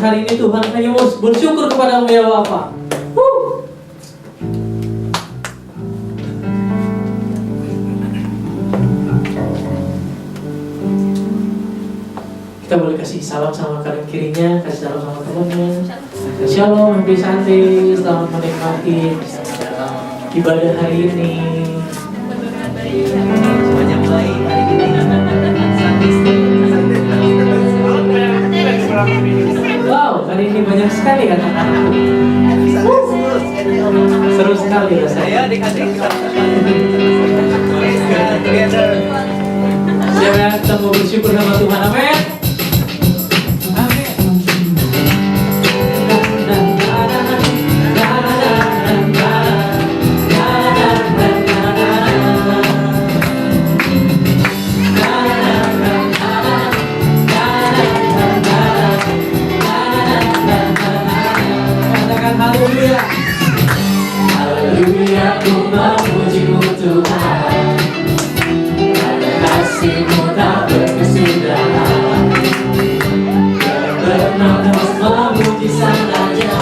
hari ini Tuhan hanya mau bersyukur kepada-Mu ya Bapa. Kita boleh kasih salam sama kanan kirinya, kasih salam sama temannya. Shalom, happy Sunday, selamat menikmati ibadah hari ini. Semuanya baik hari ini. Wow, hari ini banyak sekali anak-anak. Seru sekali ya saya. Adik-adik. Siapa kita mau bersyukur sama Tuhan, amin. Haleluya, ku memuji-Mu Tuhan, karena kasih-Mu tak berkesudahan. Yang pernah terus memuji Sang Raja,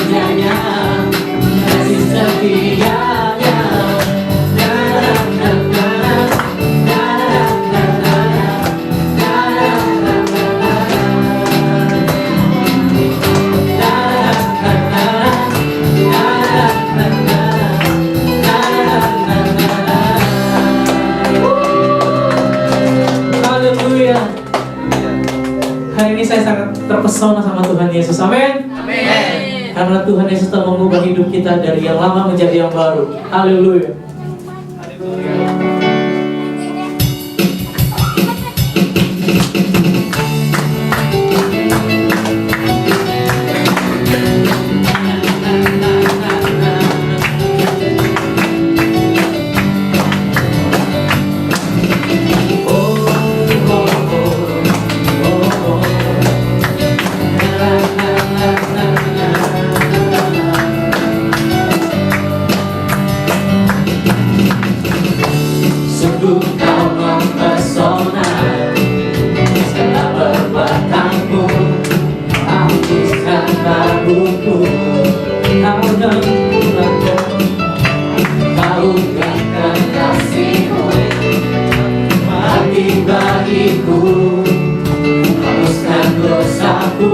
selamanya, kasih setianya. Haleluya. Hari ini saya sangat terpesona sama Tuhan Yesus. Amin. Karena Tuhan Yesus telah mengubah hidup kita dari yang lama menjadi yang baru. Haleluya. Sungguh kau mempesona, segala perbuatanmu hapuskan raguku. Kau nengkulanku, kau ungkapkan kasihmu bagi bagiku, hapuskan dosaku.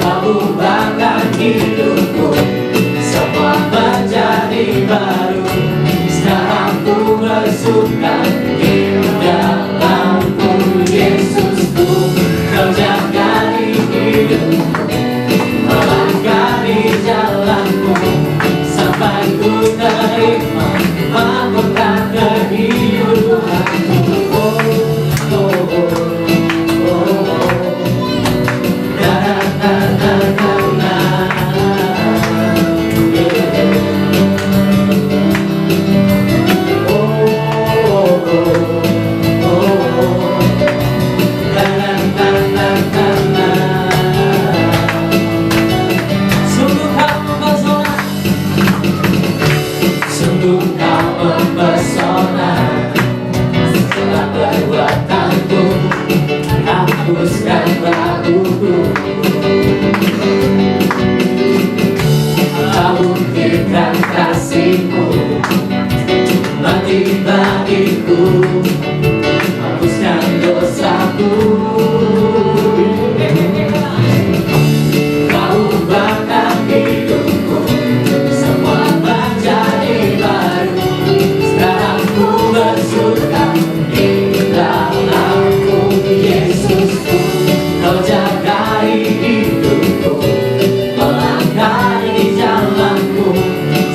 Kau ubahkan hidupku, semua menjadi baru. Sekarang ku bersuka di dalam-Mu, Yesusku. Kau jaga di hidupku, melangkah di jalanmu, sampai ku terima mahkota kehidupanmu. Oh, oh, oh, oh, oh. Na, na, na, na, na. Hapuskan raguku, kau buktikan kasihmu bagi bagiku, hapuskan dosaku. Kau ubahkan hidupku, semua menjadi baru. Sekarang ku bersuka di dalam-Mu, Yesusku. Kau jaga hidupku, melangkah di jalanmu,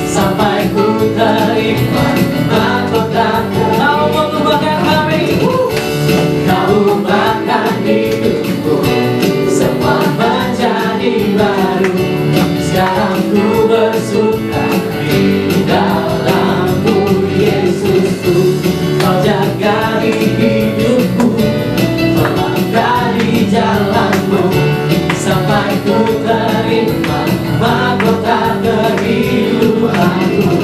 sampai ku terima mahkotamu. Kau mengubahkan kami, kau ubahkan hidupku, semua menjadi baru. Sekarang ku bersuka di dalam-Mu, Yesusku. Kau jaga hidupku, melangkah di jalanmu, sampai ku terima mahkota kehidupanku.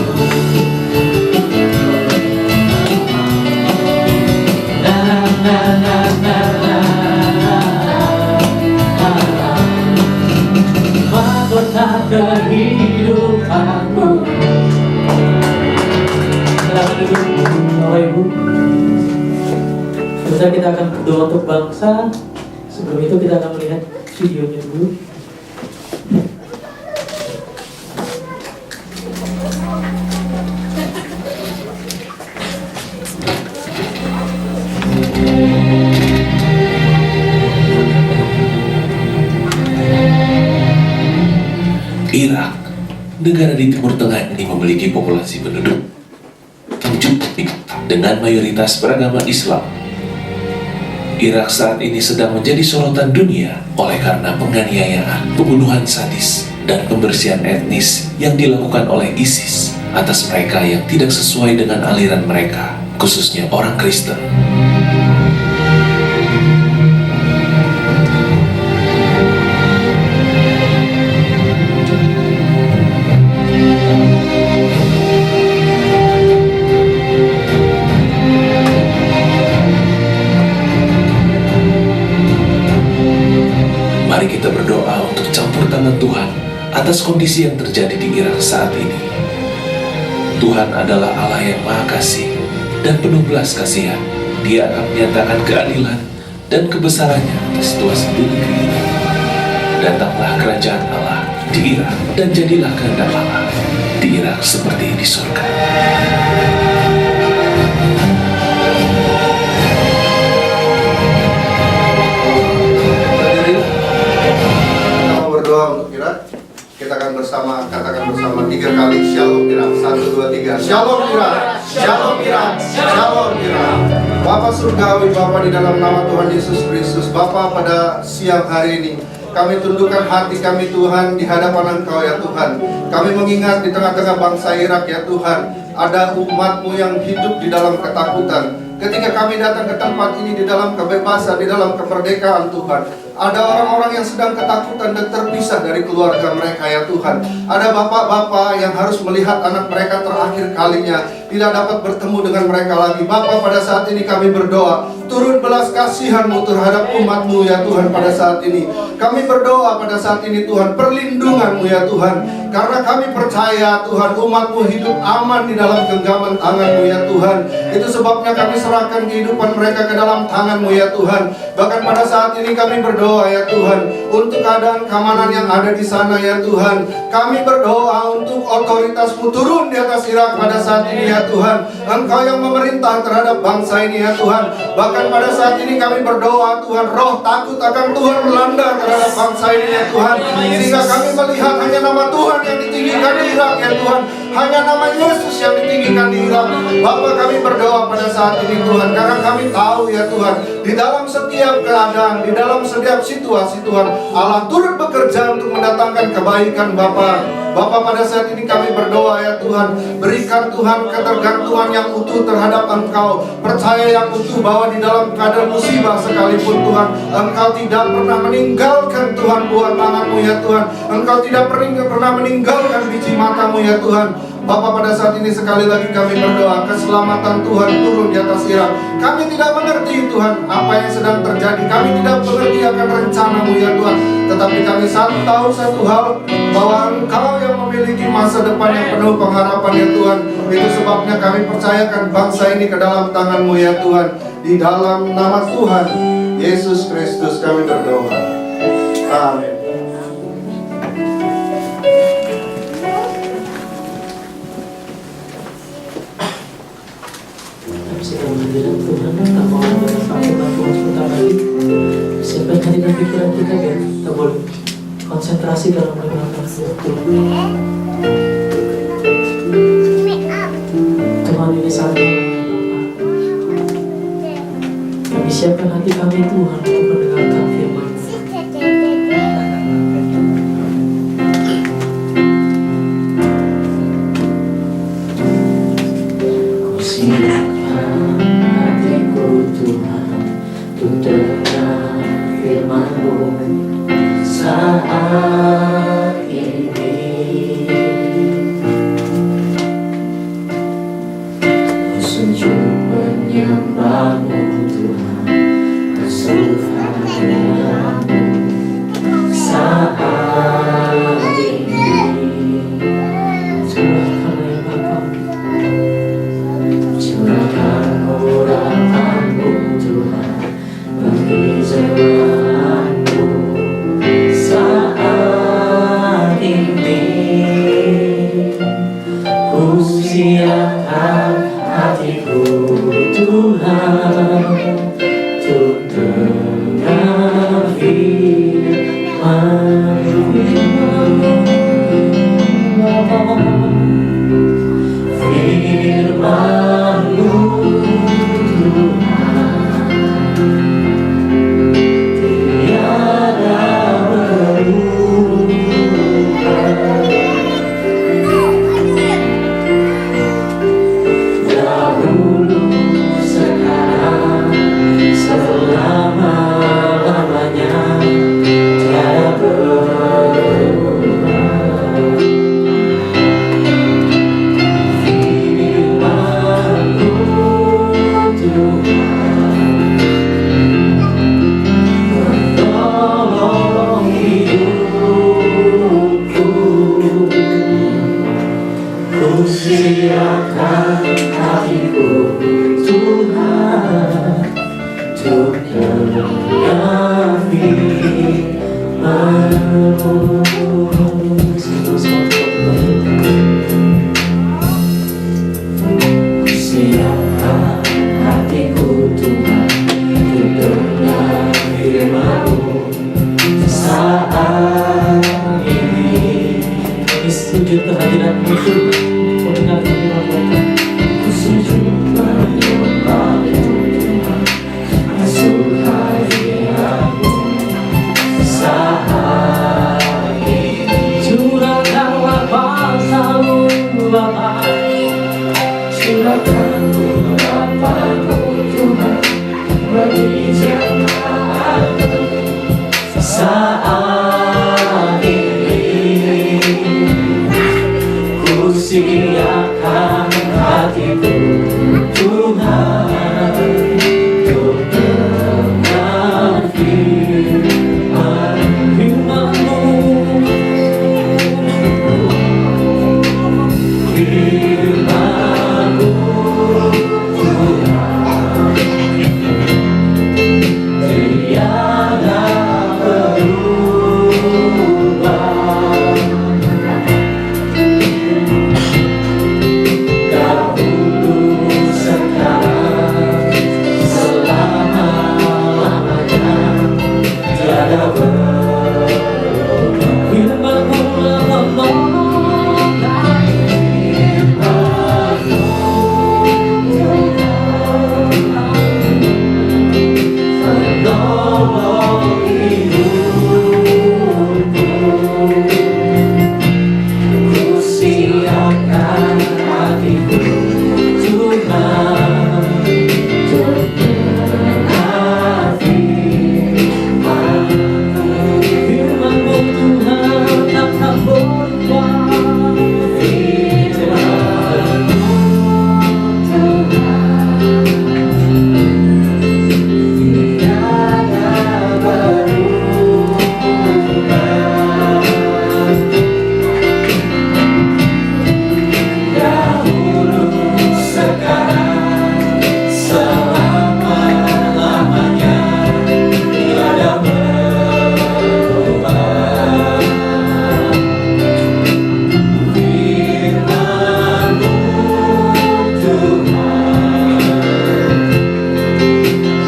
Na na na na na, mahkota kehidupanku. Silakan duduk, Bapak Ibu. Sebentar kita akan berdoa untuk bangsa. Sebelum itu kita akan melihat videonya dulu. Irak, negara di Timur Tengah ini memiliki populasi penduduk 7 juta dengan mayoritas beragama Islam. Irak saat ini sedang menjadi sorotan dunia oleh karena penganiayaan, pembunuhan sadis, dan pembersihan etnis yang dilakukan oleh ISIS atas mereka yang tidak sesuai dengan aliran mereka, khususnya orang Kristen. Mari kita berdoa untuk campur tangan Tuhan atas kondisi yang terjadi di Irak saat ini. Tuhan adalah Allah yang Maha Kasih dan penuh belas kasihan. Dia akan menyatakan keadilan dan kebesarannya atas situasi di negeri ini. Datanglah kerajaan Allah di Irak dan jadilah kehendak Allah di Irak seperti di surga. Kita berdoa untuk Irak. Kita akan katakan bersama 3 kali Shalom Irak. 1, 2, 3. Shalom Irak. Shalom Irak. Shalom Irak. Bapa surgawi, Bapa di dalam nama Tuhan Yesus Kristus, Bapa pada siang hari ini kami tundukkan hati kami Tuhan di hadapan Engkau ya Tuhan. Kami mengingat di tengah-tengah bangsa Irak ya Tuhan, ada umat-Mu yang hidup di dalam ketakutan. Ketika kami datang ke tempat ini di dalam kebebasan, di dalam kemerdekaan Tuhan, ada orang-orang yang sedang ketakutan dan terpisah dari keluarga mereka ya Tuhan. Ada bapak-bapak yang harus melihat anak mereka terakhir kalinya, tidak dapat bertemu dengan mereka lagi. Bapa, pada saat ini kami berdoa, turun belas kasihan-Mu terhadap umat-Mu ya Tuhan pada saat ini. Kami berdoa pada saat ini Tuhan, perlindungan-Mu ya Tuhan. Karena kami percaya Tuhan, umat-Mu hidup aman di dalam genggaman tangan-Mu ya Tuhan. Itu sebabnya kami serahkan kehidupan mereka ke dalam tangan-Mu ya Tuhan. Bahkan pada saat ini kami berdoa ya Tuhan, untuk keadaan keamanan yang ada di sana ya Tuhan. Kami berdoa untuk otoritas-Mu turun di atas Irak pada saat ini ya Tuhan. Engkau yang memerintah terhadap bangsa ini ya Tuhan. Bahkan pada saat ini kami berdoa Tuhan, roh takut akan Tuhan melanda terhadap bangsa ini ya Tuhan. Sehingga kami melihat hanya nama Tuhan yang ditinggikan di Irak ya Tuhan. Hanya nama Yesus yang ditinggikan di Irak. Bapa, kami berdoa pada saat ini Tuhan, karena kami tahu ya Tuhan, di dalam setiap keadaan, di dalam setiap situasi Tuhan, Allah turut bekerja untuk mendatangkan kebaikan Bapa. Bapa, pada saat ini kami berdoa ya Tuhan, berikan Tuhan ketergantungan yang utuh terhadap Engkau. Percaya yang utuh bahwa di dalam keadaan musibah sekalipun Tuhan, Engkau tidak pernah meninggalkan Tuhan buah tangan-Mu ya Tuhan. Engkau tidak pernah meninggalkan biji mata-Mu ya Tuhan. Bapa, pada saat ini sekali lagi kami berdoa, keselamatan Tuhan turun di atas Irak. Kami tidak mengerti Tuhan apa yang sedang terjadi. Kami tidak mengerti akan rencana-Mu ya Tuhan. Tetapi kami tahu satu hal, bahwa Engkau yang memiliki masa depan yang penuh pengharapan ya Tuhan. Itu sebabnya kami percayakan bangsa ini ke dalam tangan-Mu ya Tuhan. Di dalam nama Tuhan Yesus Kristus kami berdoa. Amin. Kehadiran Tuhan, tak mau menempatkan Tuhan sebentar lagi. Siapkan hati dan pikiran kita biar kita boleh konsentrasi dalam mendengarkan Tuhan. Tuhan, ini saatnya kami siapkan hati kami Tuhan untuk mendengarkan firman. Saat ini sujud menyembah-Mu Tuhan, berseru hadirat-Mu saat ini. Curahkanlah ya Bapa, curahkan urapan-Mu Tuhan, bagi jemaat-Mu saat ini. Ku siapkan hatiku Tuhan, untuk dengar firman-Mu. Firman-Mu selama-lamanya tiada berubah. terus siapkan hatiku Tuhan untuk dengar firman-Mu saat ini. Kami sujud kehadiran-Mu mendengarkan firman-Mu. Ku sujud menyembah-Mu Tuhan, asuh hadirat-Mu saat ini. Curahkanlah kuasa-Mu Bapa, curahkan urapan-Mu Tuhan bagi jemaat-Mu saat ini. Ku siapkan hatiku Tuhan untuk dengar firman-Mu. Firman-Mu Tuhan tiada berubah. Dahulu sekarang selama-lamanya tiada berubah. Firman-Mu menolong, menolong hidupku. Ku siapkan hatiku Tuhan untuk dengar firman-Mu. Firman-Mu Tuhan takkan berubah. Firman-Mu tiada berubah. Dahulu sekarang selama-lamanya tiada berubah. Firman-Mu Tuhan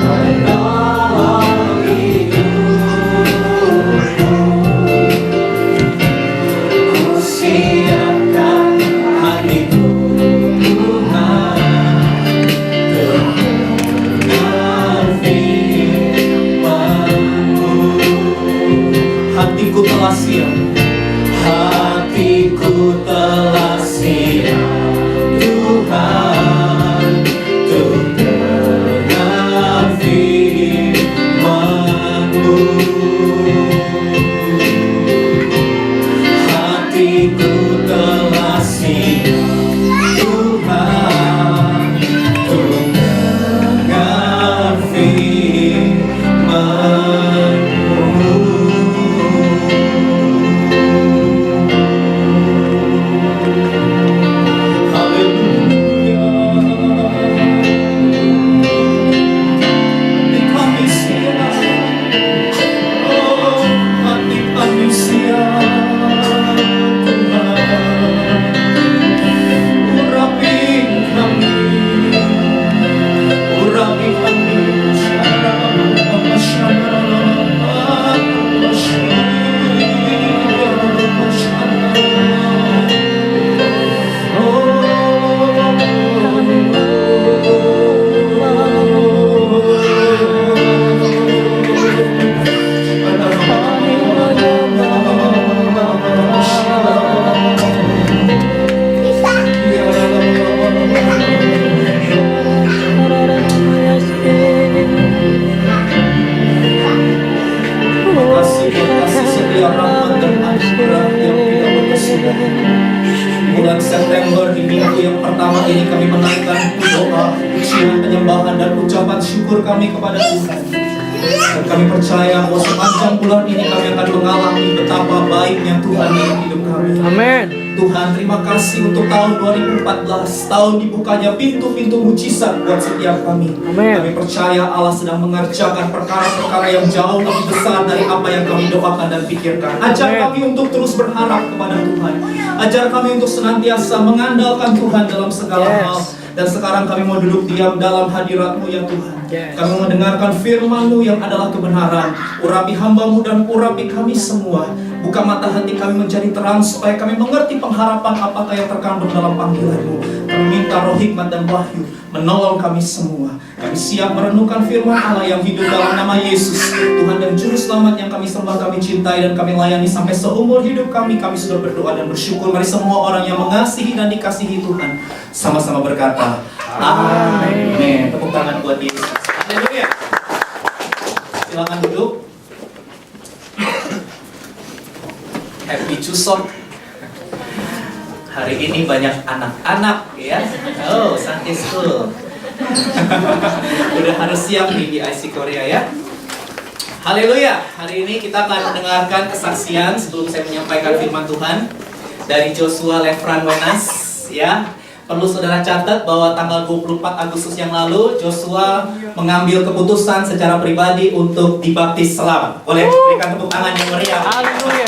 menolong hidupku. Ku siapkan hatiku Tuhan untuk dengar firman-Mu. Hatiku telah siap, hatiku telah siap Tuhan untuk dengar firman-Mu. Hatiku telah siap Tuhan untuk dengar firman-Mu. Haleluya. Hati kami siap, oh hati kami siap Tuhan. Urapi kami, urapi kami. Kasih setia rahmat dan anugerah yang tidak berkesudahan. Bulan September di minggu yang pertama ini kami menaikkan doa, pujian, penyembahan dan ucapan syukur kami kepada Tuhan. Dan kami percaya bahwa sepanjang bulan ini kami akan mengalami betapa baik baiknya Tuhan dalam hidup kami. Amin. Tuhan, terima kasih untuk tahun 2014, tahun dibukanya pintu-pintu mujizat buat setiap kami. Amin. Kami percaya Allah sedang mengerjakan perkara-perkara yang jauh lebih besar dari apa yang kami doakan dan pikirkan. Ajar Amin. kami untuk terus berharap kepada Tuhan. Ajar kami untuk senantiasa mengandalkan Tuhan dalam segala Yes. hal. Dan sekarang kami mau duduk diam dalam hadirat-Mu ya Tuhan. Yes. Kami mendengarkan firman-Mu yang adalah kebenaran. Urapi hamba-Mu dan urapi kami semua. Buka mata hati kami menjadi terang supaya kami mengerti pengharapan apakah yang terkandung dalam panggilan-Mu. Kami minta roh hikmat dan wahyu menolong kami semua. Kami siap merenungkan firman Allah yang hidup dalam nama Yesus, Tuhan dan Juru Selamat yang kami sembah, kami cintai dan kami layani sampai seumur hidup kami. Kami sudah berdoa dan bersyukur. Mari semua orang yang mengasihi dan dikasihi Tuhan sama-sama berkata, Amin. Tepuk tangan buat Yesus. Haleluya. Silakan duduk. Happy Chuseok. Hari ini banyak anak-anak ya. Oh, Sunday School. Udah harus siap nih di IC Korea ya. Haleluya. Hari ini kita akan mendengarkan kesaksian sebelum saya menyampaikan firman Tuhan dari Joshua Lefran Wenas ya. Perlu saudara catat bahwa tanggal 24 Agustus yang lalu Joshua mengambil keputusan secara pribadi untuk dibaptis Selam. Boleh berikan tepuk tangan yang meriah. Haleluya.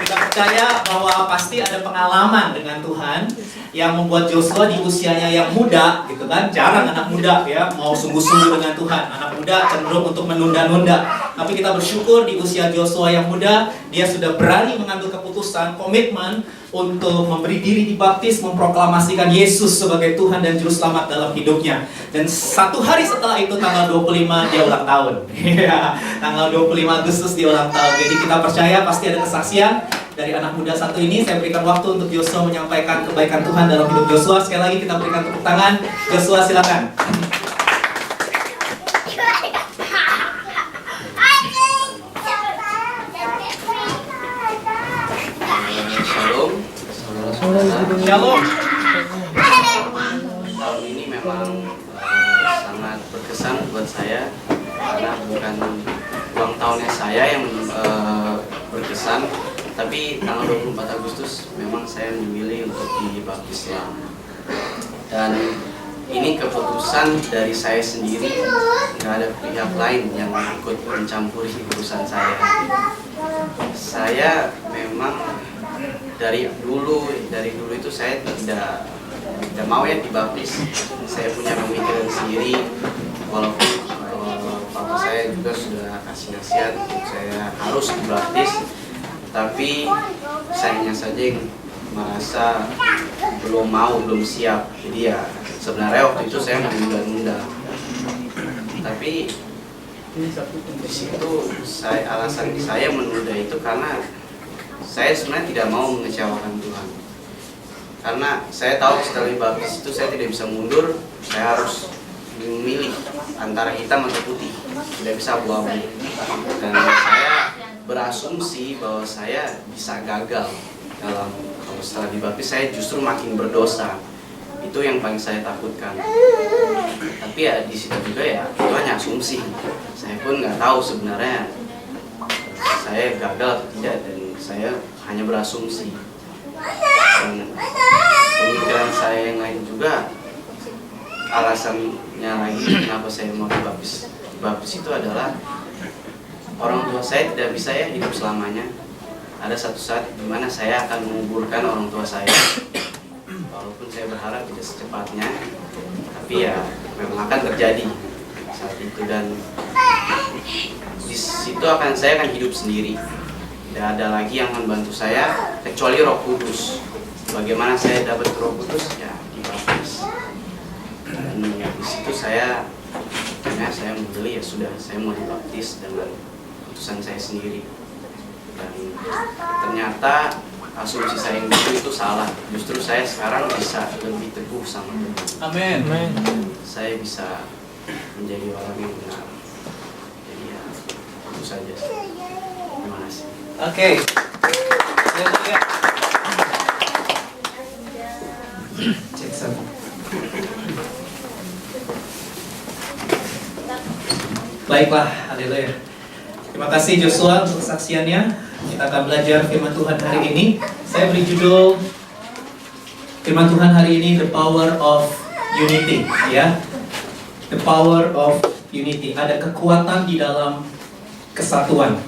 Kita percaya bahwa pasti ada pengalaman dengan Tuhan yang membuat Joshua di usianya yang muda, gitu kan. Jarang anak muda ya mau sungguh-sungguh dengan Tuhan. Anak muda cenderung untuk menunda-nunda. Tapi kita bersyukur di usia Joshua yang muda, dia sudah berani mengambil keputusan, komitmen untuk memberi diri dibaptis, memproklamasikan Yesus sebagai Tuhan dan Juru Selamat dalam hidupnya. Dan satu hari setelah itu, tanggal 25, dia ulang tahun. Ya, tanggal 25 Agustus dia ulang tahun. Jadi kita percaya pasti ada kesaksian dari anak muda satu ini. Saya berikan waktu untuk Joshua menyampaikan kebaikan Tuhan dalam hidup Joshua. Sekali lagi kita berikan tepuk tangan. Joshua, silakan. Shalom, saudara-saudara. Shalom. Tahun ini memang sangat berkesan buat saya karena bukan ulang tahunnya saya yang berkesan, tapi tanggal 24 Agustus memang saya memilih untuk dibaptis Islam. Dan ini keputusan dari saya sendiri, nggak ada pihak lain yang ikut mencampuri urusan saya. Saya memang dari dulu itu saya tidak mau ya dibaptis. Saya punya pemikiran sendiri, walaupun papa saya juga sudah kasih nasihat saya harus dibaptis, tapi sayangnya saja yang merasa belum siap. Jadi ya sebenarnya waktu itu saya menunda-nunda, tapi di situ alasan saya menunda itu karena saya sebenarnya tidak mau mengecewakan Tuhan. Karena saya tahu setelah dibaptis itu saya tidak bisa mundur, saya harus memilih antara hitam atau putih, tidak bisa abu-abu. Dan saya berasumsi bahwa saya bisa gagal dalam, kalau setelah dibaptis saya justru makin berdosa. Itu yang paling saya takutkan. Tapi ya di situ juga ya itu hanya asumsi. Saya pun nggak tahu sebenarnya saya gagal atau tidak, dan saya hanya berasumsi. Dan pemikiran saya yang lain juga, alasannya lagi kenapa saya mau dibaptis itu adalah orang tua saya tidak bisa ya hidup selamanya. Ada satu saat di mana saya akan menguburkan orang tua saya, walaupun saya berharap tidak secepatnya, tapi ya memang akan terjadi saat itu. Dan di situ saya akan hidup sendiri. Tidak ada lagi yang membantu saya kecuali Roh Kudus. Bagaimana saya dapat Roh Kudus? Ya dibaptis. Dan ya, di situ saya memilih ya sudah, saya mau dibaptis dengan keputusan saya sendiri. Dan ternyata asumsi saya yang dulu itu salah. Justru saya sekarang bisa lebih teguh sama Tuhan. Amin. Saya bisa menjadi orang yang benar. Jadi ya itu saja. Terima kasih. Oke. Haleluya. Jackson. Baiklah, haleluya. Terima kasih Joshua untuk kesaksiannya. Kita akan belajar firman Tuhan hari ini. Saya beri judul firman Tuhan hari ini, The Power of Unity, ya. The Power of Unity. Ada kekuatan di dalam kesatuan.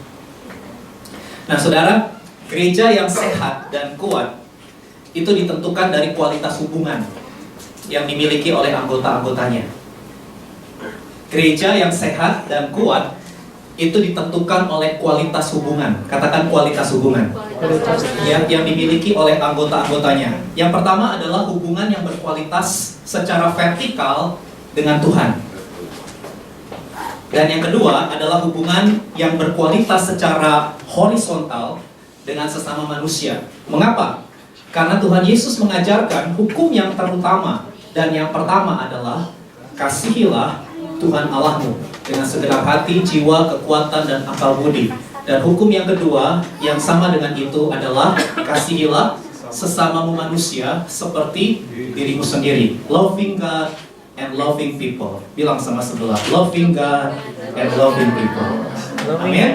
Nah, saudara, gereja yang sehat dan kuat itu ditentukan dari kualitas hubungan yang dimiliki oleh anggota-anggotanya. Gereja yang sehat dan kuat itu ditentukan oleh kualitas hubungan. Katakan kualitas hubungan yang dimiliki oleh anggota-anggotanya. Yang pertama adalah hubungan yang berkualitas secara vertikal dengan Tuhan. Dan yang kedua adalah hubungan yang berkualitas secara horizontal dengan sesama manusia. Mengapa? Karena Tuhan Yesus mengajarkan hukum yang terutama dan yang pertama adalah kasihilah Tuhan Allahmu dengan segenap hati, jiwa, kekuatan, dan akal budi. Dan hukum yang kedua yang sama dengan itu adalah kasihilah sesamamu manusia seperti dirimu sendiri. Loving God and loving people. Bilang sama sebelah, loving God and loving people. Amin.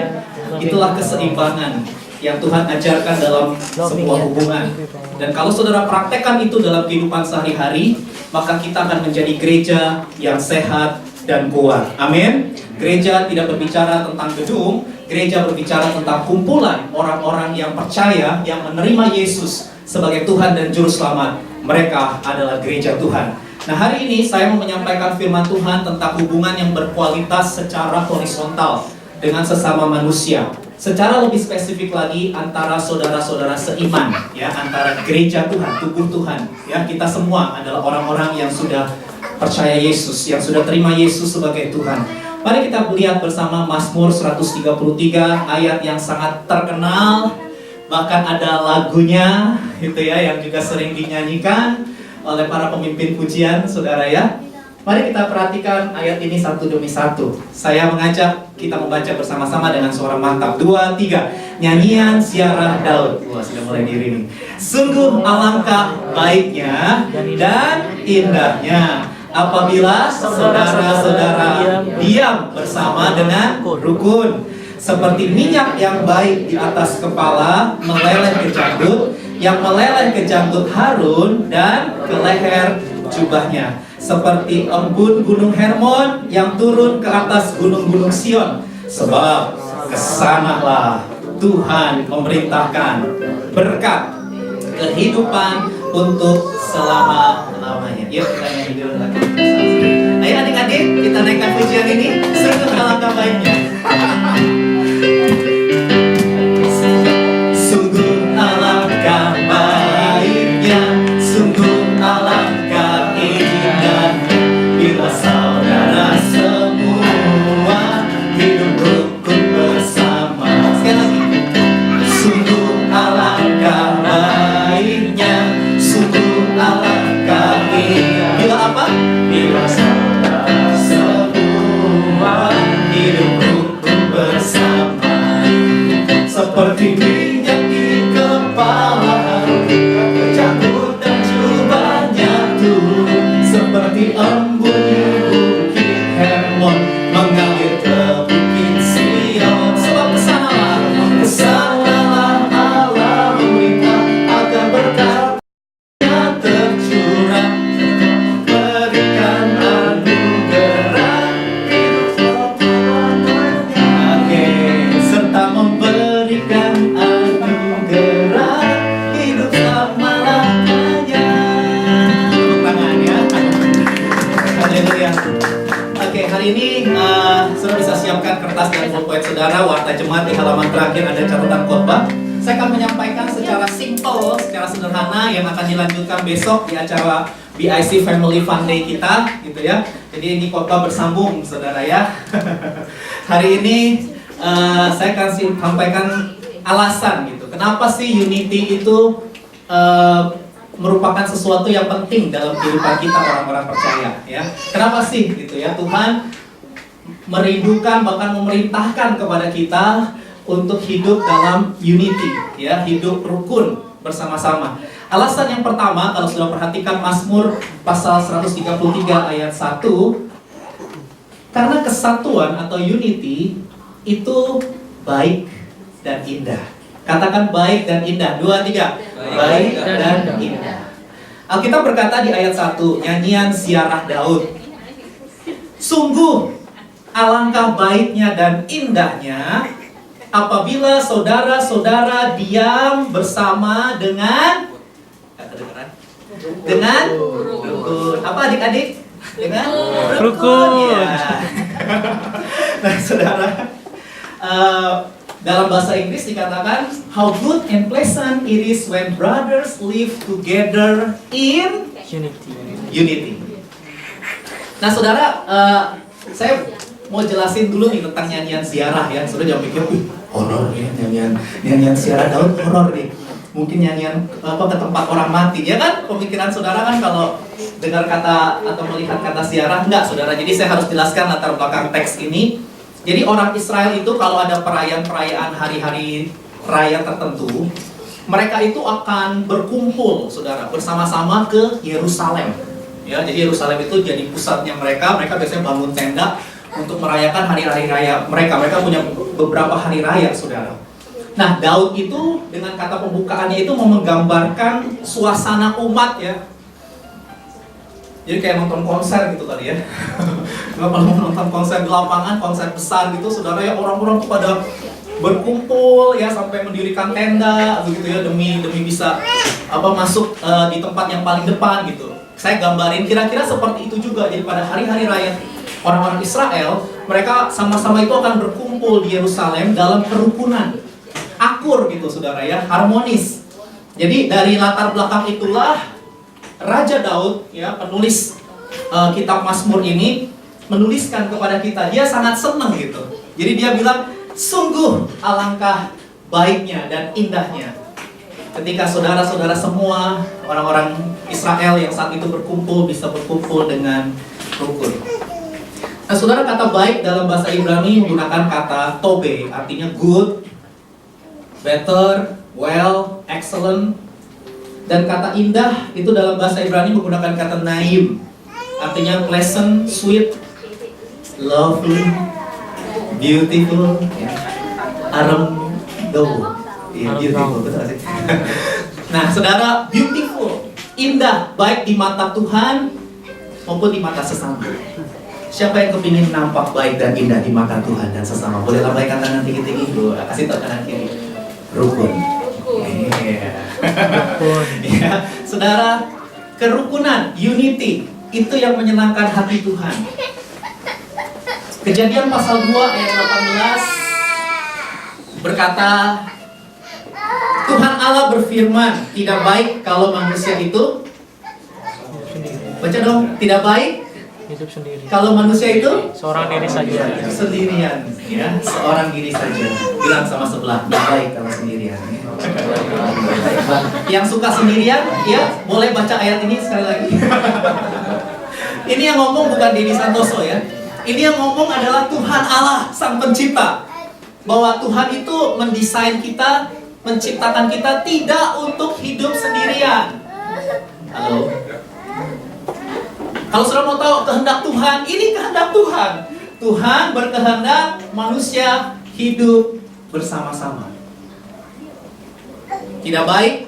Itulah keseimbangan yang Tuhan ajarkan dalam sebuah hubungan. Dan kalau saudara praktekkan itu dalam kehidupan sehari-hari, maka kita akan menjadi gereja yang sehat dan kuat. Amin. Gereja tidak berbicara tentang gedung, gereja berbicara tentang kumpulan orang-orang yang percaya, yang menerima Yesus sebagai Tuhan dan Juru Selamat. Mereka adalah gereja Tuhan. Nah, hari ini saya mau menyampaikan firman Tuhan tentang hubungan yang berkualitas secara horizontal dengan sesama manusia. Secara lebih spesifik lagi antara saudara-saudara seiman, ya, antara gereja Tuhan, tubuh Tuhan, ya, kita semua adalah orang-orang yang sudah percaya Yesus, yang sudah terima Yesus sebagai Tuhan. Mari kita lihat bersama Mazmur 133, ayat yang sangat terkenal, bahkan ada lagunya, gitu ya, yang juga sering dinyanyikan oleh para pemimpin pujian, saudara ya. Mari kita perhatikan ayat ini satu demi satu. Saya mengajak kita membaca bersama-sama dengan suara mantap. 2, 3. Nyanyian Ziarah Daud. Wah, sudah mulai diri nih. Sungguh alangkah baiknya dan indahnya apabila saudara-saudara diam bersama dengan rukun. Seperti minyak yang baik di atas kepala meleleh ke janggut, yang meleleh ke janggut Harun dan ke leher jubahnya. Seperti embun gunung Hermon yang turun ke atas gunung-gunung Sion. Sebab kesanalah Tuhan memerintahkan berkat kehidupan untuk selama-lamanya. Yuk kita nyanyi dulu lagi. Ayo adik-adik, kita naikkan pujian ini. Sungguh alangkah baiknya. Sungguh alangkah baiknya, sungguh alangkah indah bila saudara semua hidup rukun bersama. Sekali lagi. Sungguh alangkah baiknya, sungguh alangkah indah. Bila apa? Bila saudara semua hidup rukun bersama. Seperti minyak di kepala Harun, ke janggut dan jubahnya turun. Seperti embun di bukit Hermon mengalir ke bukit Sion. Sebab kesanalah Allah memerintah agar berkatnya tercurah, berikan anugerah hidup serta memberikan anugerah hidup selama-lamanya. Tepuk tangan ya. Haleluya. Oke, hari ini saudara bisa siapkan kertas dan pulpen saudara. Warta jemaat di halaman terakhir ada catatan khotbah. Saya akan menyampaikan secara simple, secara sederhana yang akan dilanjutkan besok di acara BIC Family Fun Day kita, gitu ya. Jadi ini khotbah bersambung, saudara ya. Hari ini saya akan sampaikan alasan gitu. Kenapa sih unity itu merupakan sesuatu yang penting dalam kehidupan kita orang-orang percaya, ya. Kenapa sih gitu ya? Tuhan merindukan bahkan memerintahkan kepada kita untuk hidup dalam unity, ya, hidup rukun bersama-sama. Alasan yang pertama, kalau sudah perhatikan Mazmur pasal 133 ayat 1, karena kesatuan atau unity itu baik dan indah. Katakan baik dan indah. 2, 3. Baik dan indah. Alkitab berkata di ayat 1, nyanyian ziarah Daud. Sungguh alangkah baiknya dan indahnya apabila saudara-saudara diam bersama dengan rukun. Apa adik-adik? Dengan rukun. Ya. Nah, saudara, dalam bahasa Inggris dikatakan how good and pleasant it is when brothers live together in unity. Nah, saudara, saya mau jelasin dulu nih tentang nyanyian ziarah ya. Saudara jangan pikir, horor ya, nyanyian ziarah Daud horor nih. Mungkin nyanyian ke tempat orang mati, ya kan? Pemikiran saudara kan kalau dengar kata atau melihat kata ziarah, enggak saudara. Jadi saya harus jelaskan latar belakang teks ini. Jadi orang Israel itu kalau ada perayaan hari-hari raya tertentu, mereka itu akan berkumpul saudara bersama-sama ke Yerusalem. Ya, jadi Yerusalem itu jadi pusatnya mereka. Mereka biasanya bangun tenda untuk merayakan hari-hari raya mereka. Mereka punya beberapa hari raya, saudara. Nah, Daud itu dengan kata pembukaannya itu mau menggambarkan suasana umat ya. Jadi kayak nonton konser gitu kali ya. Kalau nonton konser di lapangan, konser besar gitu, saudara ya, orang-orang tuh pada berkumpul ya sampai mendirikan tenda begitu ya demi bisa masuk di tempat yang paling depan gitu. Saya gambarin kira-kira seperti itu juga. Jadi pada hari-hari raya orang-orang Israel, mereka sama-sama itu akan berkumpul di Yerusalem dalam kerukunan, akur gitu saudara ya, harmonis. Jadi dari latar belakang itulah Raja Daud ya, penulis kitab Mazmur ini menuliskan kepada kita, dia sangat senang gitu. Jadi dia bilang, sungguh alangkah baiknya dan indahnya ketika saudara-saudara semua orang-orang Israel yang saat itu berkumpul bisa berkumpul dengan rukun. Nah, saudara, kata baik dalam bahasa Ibrani menggunakan kata tobe, artinya good, better, well, excellent. Dan kata indah itu dalam bahasa Ibrani menggunakan kata naim, artinya pleasant, sweet, lovely, beautiful, arem, beautiful, betul sih. Nah, saudara, beautiful, indah, baik di mata Tuhan maupun di mata sesama. Siapa yang kepingin nampak baik dan indah di mata Tuhan dan sesama? Boleh lambaikan tangan tinggi-tinggi dulu. Kasih tahu kanan kiri. Rukun. Ya, saudara, kerukunan, unity, itu yang menyenangkan hati Tuhan. Kejadian pasal 2 ayat 18 berkata, Tuhan Allah berfirman, tidak baik kalau manusia itu, baca dong, tidak baik hidup sendiri. kalau manusia itu Seorang diri saja. sendirian, ya, seorang diri saja. Bilang sama sebelah, tidak baik kalau sendirian. Yang suka sendirian, ya, boleh baca ayat ini sekali lagi. Ini yang ngomong bukan Dedi Santoso ya. Ini yang ngomong adalah Tuhan Allah, Sang Pencipta. Bahwa Tuhan itu mendesain kita, menciptakan kita tidak untuk hidup sendirian. Halo. Kalau sudah mau tahu kehendak Tuhan, ini kehendak Tuhan. Tuhan berkehendak manusia hidup bersama-sama. Tidak baik.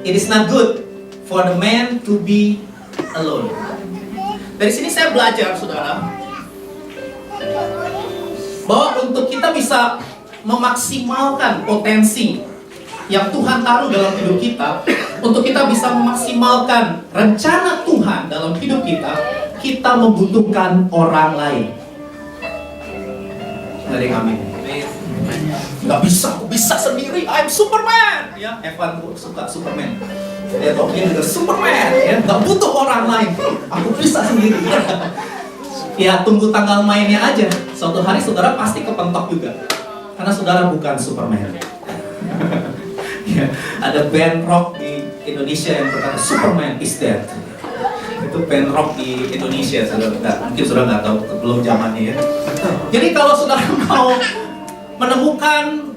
It is not good for the man to be alone. Dari sini saya belajar, saudara, bahwa untuk kita bisa memaksimalkan potensi yang Tuhan taruh dalam hidup kita, untuk kita bisa memaksimalkan rencana Tuhan dalam hidup kita, kita membutuhkan orang lain. Dari kami, nggak bisa, aku bisa sendiri, I'm Superman. Ya, Evan suka Superman. Ya, Tolkien juga Superman. Ya, nggak butuh orang lain. Aku bisa sendiri. Ya, tunggu tanggal mainnya aja. Suatu hari saudara pasti kepentok juga, karena saudara bukan Superman. Ya, ada band rock di Indonesia yang berkata Superman is dead. Itu band rock di Indonesia, saudara. Mungkin saudara nggak tahu, belum zamannya ya. Jadi kalau saudara mau menemukan,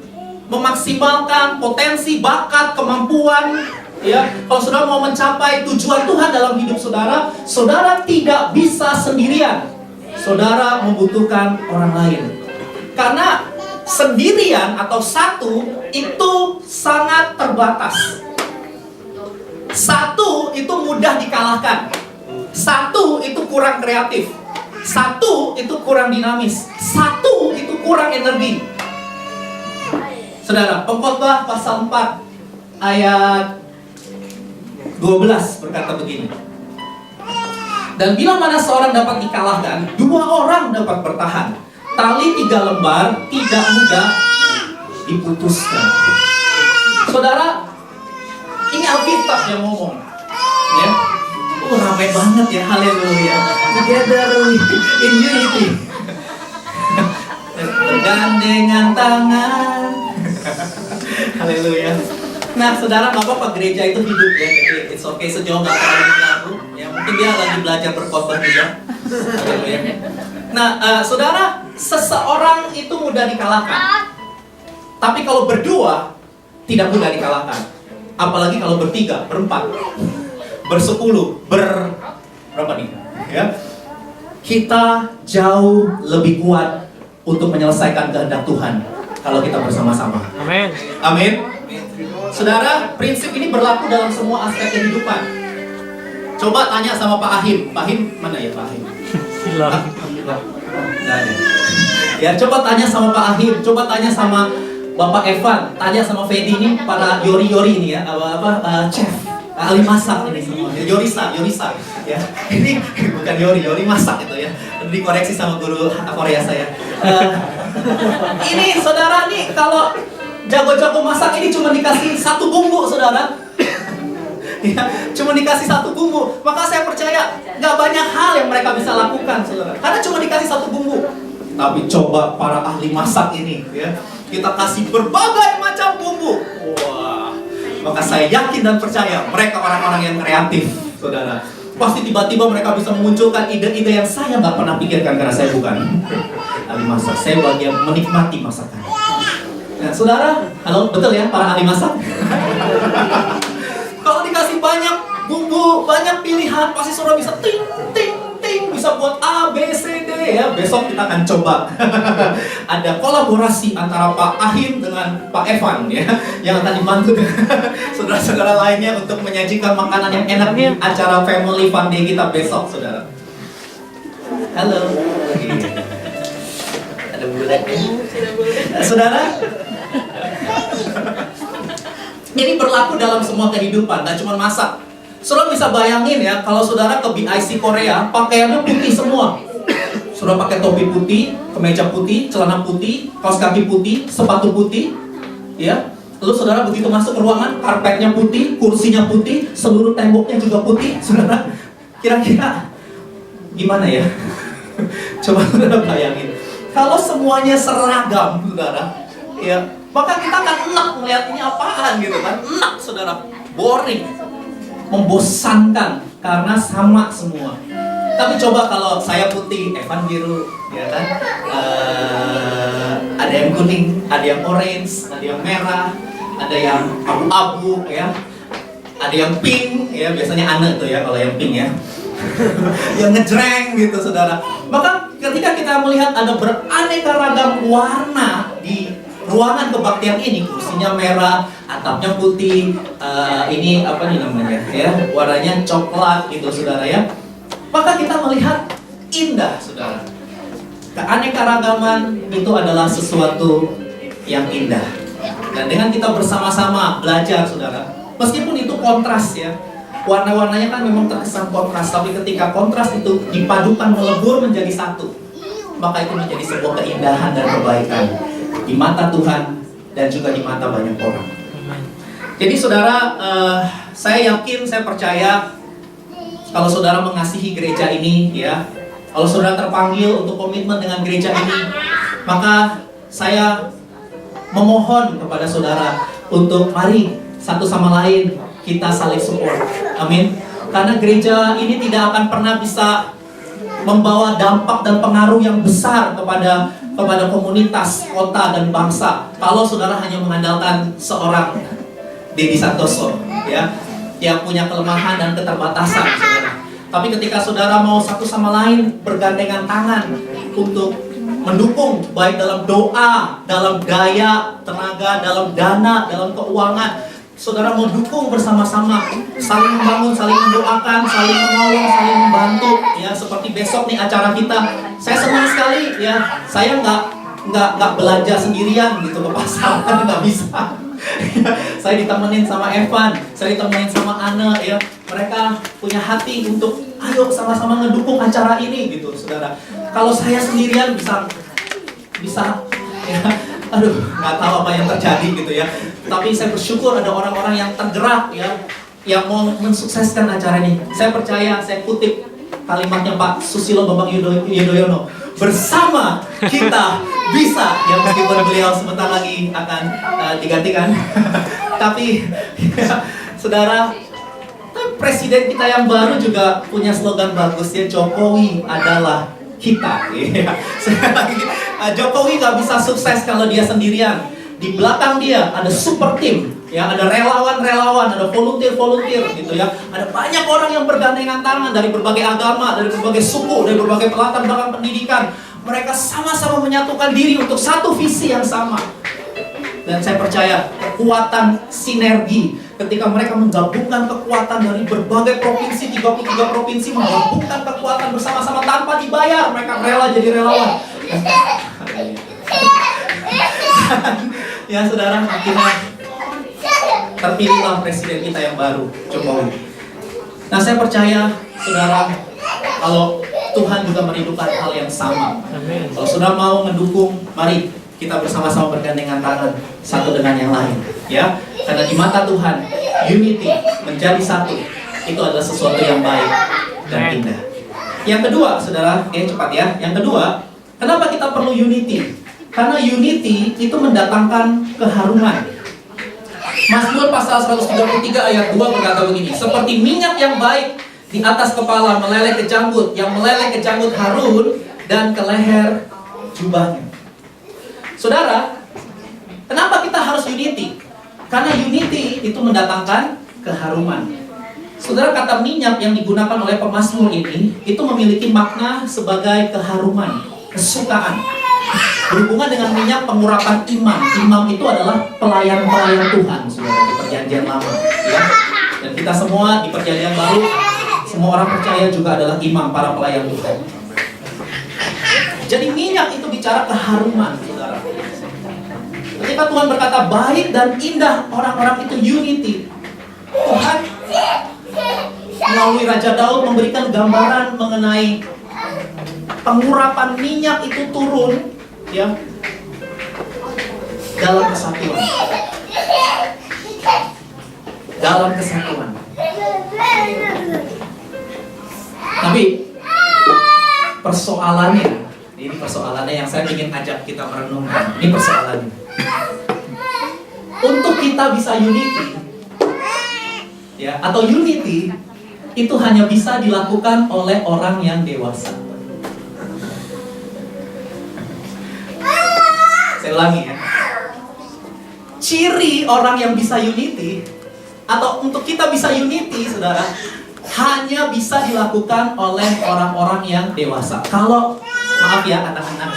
memaksimalkan potensi, bakat, kemampuan, ya, kalau saudara mau mencapai tujuan Tuhan dalam hidup saudara, saudara tidak bisa sendirian. Saudara membutuhkan orang lain. Karena sendirian atau satu itu sangat terbatas. Satu itu mudah dikalahkan. Satu itu kurang kreatif. Satu itu kurang dinamis. Satu itu kurang energi. Saudara, Pengkhotbah pasal 4 ayat 12 berkata begini. Dan bila mana seorang dapat dikalahkan, 2 orang dapat bertahan. Tali 3 lembar tidak mudah diputuskan. Saudara, ini Alkitab yang ngomong, ya. Ramai banget ya, haleluya. Together in unity. Bergandengan tangan. Haleluya. Nah, saudara, nggak apa-apa gereja itu hidup ya, jadi it's okay sejauh nggak terlalu mengganggu. Ya, mungkin dia lagi belajar berkhotbah juga. Haleluya. Nah, saudara, seseorang itu mudah dikalahkan. Tapi kalau berdua tidak mudah dikalahkan. Apalagi kalau bertiga, berempat, bersepuluh, berapa nih? Ya, kita jauh lebih kuat untuk menyelesaikan kehendak Tuhan kalau kita bersama-sama. Amin. Amin. Saudara, prinsip ini berlaku dalam semua aspek kehidupan. Coba tanya sama Pak Ahim. Pak Ahim, mana ya Pak Ahim? Hilang. Nggak ada. Ya, coba tanya sama Pak Ahim. Coba tanya sama Bapak Evan. Tanya sama Fedi ini, para yori-yori ini ya, chef, ahli masak ini semua. Yorisa. Ya, ini bukan yori masak itu ya. Dikoreksi sama guru Korea saya. Ini saudara nih, kalau jago-jago masak ini cuma dikasih 1 bumbu, saudara. Ya, cuma dikasih 1 bumbu. Maka saya percaya nggak banyak hal yang mereka bisa lakukan, saudara. Karena cuma dikasih 1 bumbu. Tapi coba para ahli masak ini, ya, kita kasih berbagai macam bumbu. Wah, maka saya yakin dan percaya mereka orang-orang yang kreatif, saudara. Pasti tiba-tiba mereka bisa memunculkan ide-ide yang saya nggak pernah pikirkan karena saya bukan ahli masak. Saya bagian menikmati masakan. Nah, saudara, halo, betul ya para ahli masak? Kalau dikasih banyak bumbu, banyak pilihan, pasti saudara bisa ting, bisa buat A, B, C, D ya. Besok kita akan coba. Ada kolaborasi antara Pak Ahim dengan Pak Evan ya, yang akan dibantu dengan saudara-saudara lainnya untuk menyajikan makanan yang enak di acara Family Fun Day kita besok, saudara. Halo. Ada bulatnya. Saudara, ini berlaku dalam semua kehidupan, dan cuma masak. Saudara bisa bayangin ya, kalau saudara ke BIC Korea, pakaiannya putih semua. Saudara pakai topi putih, kemeja putih, celana putih, kaos kaki putih, sepatu putih, ya. Lalu saudara begitu masuk ke ruangan, karpetnya putih, kursinya putih, seluruh temboknya juga putih. Saudara, kira-kira gimana ya? Coba saudara bayangin. Kalau semuanya seragam, saudara, ya, maka kita akan enak melihat ini apaan gitu kan? Enak, saudara, boring, membosankan karena sama semua. Tapi coba kalau saya putih, Evan biru, ya kan? Ada yang kuning, ada yang orange, ada yang merah, ada yang abu-abu, ya, ada yang pink, ya biasanya aneh tuh ya kalau yang pink ya. Yang ngejreng gitu, saudara. Maka ketika kita melihat ada beraneka ragam warna di ruangan kebaktian ini, kursinya merah, atapnya putih, ini apa nih namanya ya, warnanya coklat gitu, saudara ya. Maka kita melihat indah, saudara. Keanekaragaman itu adalah sesuatu yang indah. Dan dengan kita bersama-sama belajar, saudara, meskipun itu kontras ya, warna-warnanya kan memang terkesan kontras, tapi ketika kontras itu dipadukan melebur menjadi satu, maka itu menjadi sebuah keindahan dan kebaikan di mata Tuhan dan juga di mata banyak orang. Jadi saudara, saya yakin, saya percaya kalau saudara mengasihi gereja ini ya, kalau saudara terpanggil untuk komitmen dengan gereja ini, maka saya memohon kepada saudara untuk mari satu sama lain kita saling support. Amin. Karena gereja ini tidak akan pernah bisa membawa dampak dan pengaruh yang besar kepada komunitas, kota, dan bangsa kalau saudara hanya mengandalkan seorang Dedi Santoso ya, yang punya kelemahan dan keterbatasan, saudara. Tapi ketika saudara mau satu sama lain bergandengan tangan untuk mendukung baik dalam doa, dalam daya, tenaga, dalam dana, dalam keuangan. Saudara mau dukung bersama-sama, saling membangun, saling mendoakan, saling menolong, saling membantu. Ya, seperti besok nih acara kita, saya senang sekali ya. Saya nggak belanja sendirian gitu ke pasar, kan nggak bisa. Saya ditemenin sama Evan, saya ditemenin sama Anne ya. Mereka punya hati untuk ayo sama-sama ngedukung acara ini gitu, saudara. Kalau saya sendirian bisa ya, aduh nggak tahu apa yang terjadi gitu ya. Tapi saya bersyukur ada orang-orang yang tergerak ya, yang mau mensukseskan acara ini. Saya percaya, saya kutip kalimatnya Pak Susilo Bambang Yudhoyono, bersama kita bisa, ya meskipun beliau sebentar lagi akan digantikan. Tapi ya, saudara, presiden kita yang baru juga punya slogan bagus ya, Jokowi adalah kita. Ya. Jokowi gak bisa sukses kalau dia sendirian. Di belakang dia ada super team, ya ada relawan-relawan, ada volunteer gitu ya. Ada banyak orang yang bergandengan tangan dari berbagai agama, dari berbagai suku, dari berbagai latar belakang pendidikan. Mereka sama-sama menyatukan diri untuk satu visi yang sama. Dan saya percaya kekuatan sinergi ketika mereka menggabungkan kekuatan dari berbagai provinsi, 33 provinsi menggabungkan kekuatan bersama-sama tanpa dibayar, mereka rela jadi relawan. Ya saudara, akhirnya terpilihlah presiden kita yang baru, Jokowi. Nah saya percaya saudara, kalau Tuhan juga merindukan hal yang sama. Amin. Kalau saudara mau mendukung, mari kita bersama-sama bergandengan tangan satu dengan yang lain, ya. Karena di mata Tuhan, unity, menjadi satu, itu adalah sesuatu yang baik dan indah. Yang kedua, saudara, cepat ya. Yang kedua, kenapa kita perlu unity? Karena unity itu mendatangkan keharuman. Mazmur pasal 133 ayat 2 berkata begini, seperti minyak yang baik di atas kepala meleleh ke janggut, yang meleleh ke janggut Harun dan ke leher jubahnya. Saudara, kenapa kita harus unity? Karena unity itu mendatangkan keharuman. Saudara, kata minyak yang digunakan oleh pemazmur ini itu memiliki makna sebagai keharuman, kesukaan. Berhubungan dengan minyak pengurapan imam. Imam itu adalah pelayan-pelayan Tuhan, saudara, di perjanjian lama, ya. Dan kita semua di perjanjian baru, semua orang percaya juga adalah imam, para pelayan Tuhan. Jadi minyak itu bicara keharuman, saudara. Ketika Tuhan berkata baik dan indah orang-orang itu unity, Tuhan melalui Raja Daud memberikan gambaran mengenai pengurapan minyak itu turun, ya, dalam kesatuan. Dalam kesatuan. Tapi persoalannya, ini persoalannya yang saya ingin ajak kita merenungkan. Ini persoalannya. Untuk kita bisa unity, ya, atau unity itu hanya bisa dilakukan oleh orang yang dewasa. Saya ulangi ya. Ciri orang yang bisa unity, atau untuk kita bisa unity, saudara, hanya bisa dilakukan oleh orang-orang yang dewasa. Kalau, maaf ya anak-anak,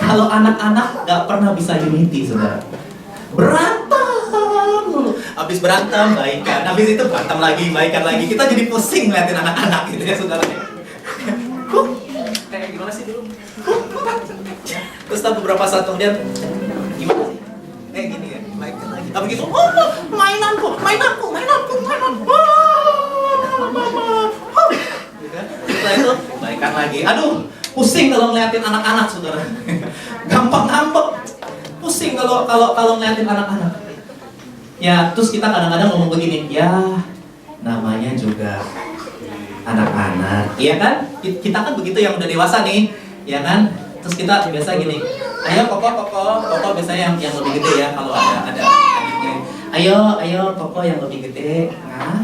kalau anak-anak gak pernah bisa unity, saudara. Berantem dulu, habis berantem baikan, habis itu berantem lagi, baikan lagi. Kita jadi pusing ngeliatin anak-anak gitu ya, saudara. Gimana sih dulu? Terus beberapa saat kemudian, gimana sih? Gini ya, baikan lagi. Tapi gitu, mainanku. Setelah itu, baikan lagi. Aduh, pusing kalau ngeliatin anak-anak, saudara. Gampang ngambek. Pusing kalau ngeliatin anak-anak. Ya, terus kita kadang-kadang ngomong begini, ya namanya juga anak-anak, iya kan? Kita kan begitu yang udah dewasa nih, ya kan? Terus kita biasa gini, ayo koko biasanya yang lebih gede ya, kalau ada adiknya. Ayo koko yang lebih gede. Nah,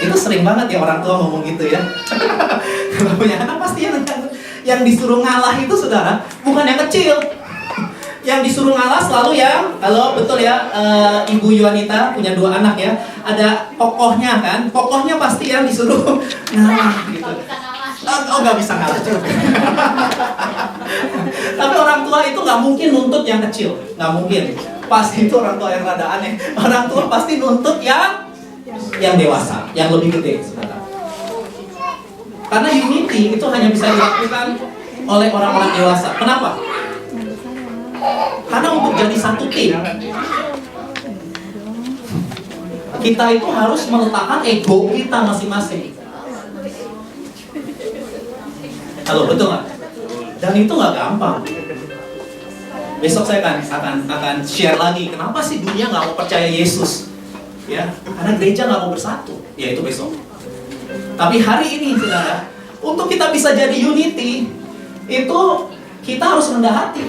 itu sering banget ya orang tua ngomong gitu ya. Kalau punya anak pasti yang disuruh ngalah itu, saudara, bukan yang kecil. Yang disuruh ngalah selalu yang, kalau betul ya, Ibu Yuanita punya 2 anak ya, ada kokohnya kan, kokohnya pasti yang disuruh ngalah gitu. Oh, nggak bisa ngalah juga. Tapi orang tua itu nggak mungkin nuntut yang kecil, nggak mungkin. Pasti itu orang tua yang rada aneh. Orang tua pasti nuntut yang dewasa, yang lebih gede, saudara. Karena unity itu hanya bisa dilakukan oleh orang-orang dewasa. Kenapa? Karena untuk jadi satu tim, kita itu harus meletakkan ego kita masing-masing. Halo, betul nggak? Dan itu nggak gampang. Besok saya akan share lagi kenapa sih dunia nggak mau percaya Yesus, ya? Karena gereja nggak mau bersatu, ya itu besok. Tapi hari ini, saudara, untuk kita bisa jadi unity, itu kita harus rendah hati.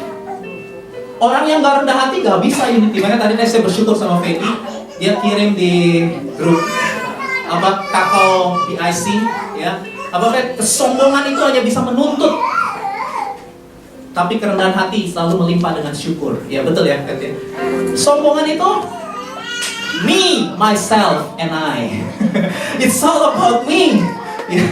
Orang yang nggak rendah hati nggak bisa unity. Makanya tadi saya bersyukur sama Fedi, dia kirim di grup kakao PIC, ya. Kesombongan itu hanya bisa menuntut, tapi kerendahan hati selalu melimpah dengan syukur. Ya betul ya, Katin. Sombongan itu me, myself, and I. It's all about me. Ya,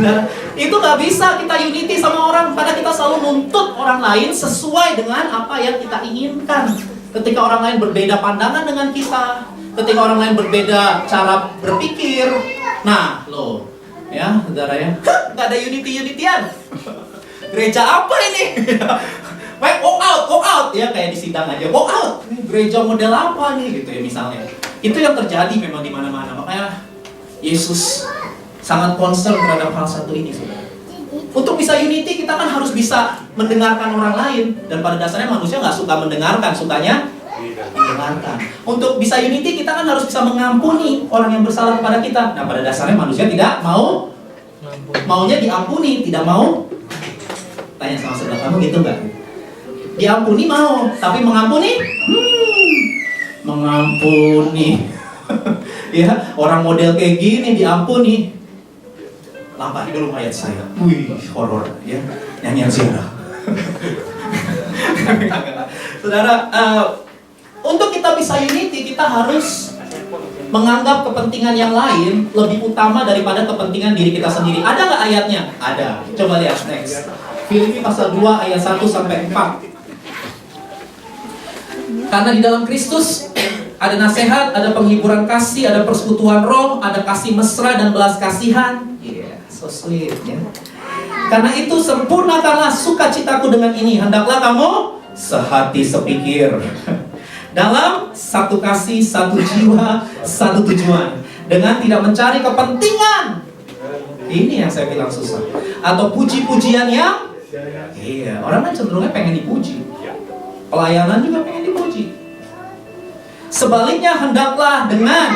nah, itu nggak bisa kita unity sama orang karena kita selalu nuntut orang lain sesuai dengan apa yang kita inginkan. Ketika orang lain berbeda pandangan dengan kita, ketika orang lain berbeda cara berpikir, nah loh, ya saudara ya, nggak ada unity-unityan. Gereja apa ini? Walk out, ya kayak di sidang aja, walk out. Ini gereja model apa nih gitu ya misalnya. Itu yang terjadi memang di mana-mana. Makanya Yesus sangat concern terhadap hal satu ini, saudara. Untuk bisa unity kita kan harus bisa mendengarkan orang lain, dan pada dasarnya manusia nggak suka mendengarkan, sukanya mendengarkan. Untuk bisa unity kita kan harus bisa mengampuni orang yang bersalah kepada kita. Nah pada dasarnya manusia tidak maunya diampuni, tidak mau. Tanya sama sebelah kamu gitu nggak? Diampuni mau, tapi mengampuni? Mengampuni. Ya, orang model kayak gini diampuni. Lampahi dulu ayat saya. Wih, horor ya. Nyanyian Zara. Saudara, untuk kita bisa unity, kita harus menganggap kepentingan yang lain lebih utama daripada kepentingan diri kita sendiri. Ada nggak ayatnya? Ada. Coba lihat next. Filipi pasal 2 ayat 1 sampai 4. Karena di dalam Kristus ada nasihat, ada penghiburan kasih, ada persekutuan roh, ada kasih mesra dan belas kasihan. So sweet ya. Karena itu sempurnakanlah sukacitaku dengan ini. Hendaklah kamu sehati sepikir. Dalam satu kasih, satu jiwa, satu tujuan. Dengan tidak mencari kepentingan. Ini yang saya bilang susah. Atau puji-pujian yang orang kan cenderungnya pengen dipuji. Pelayanan juga pengen dipuji. Sebaliknya hendaklah dengan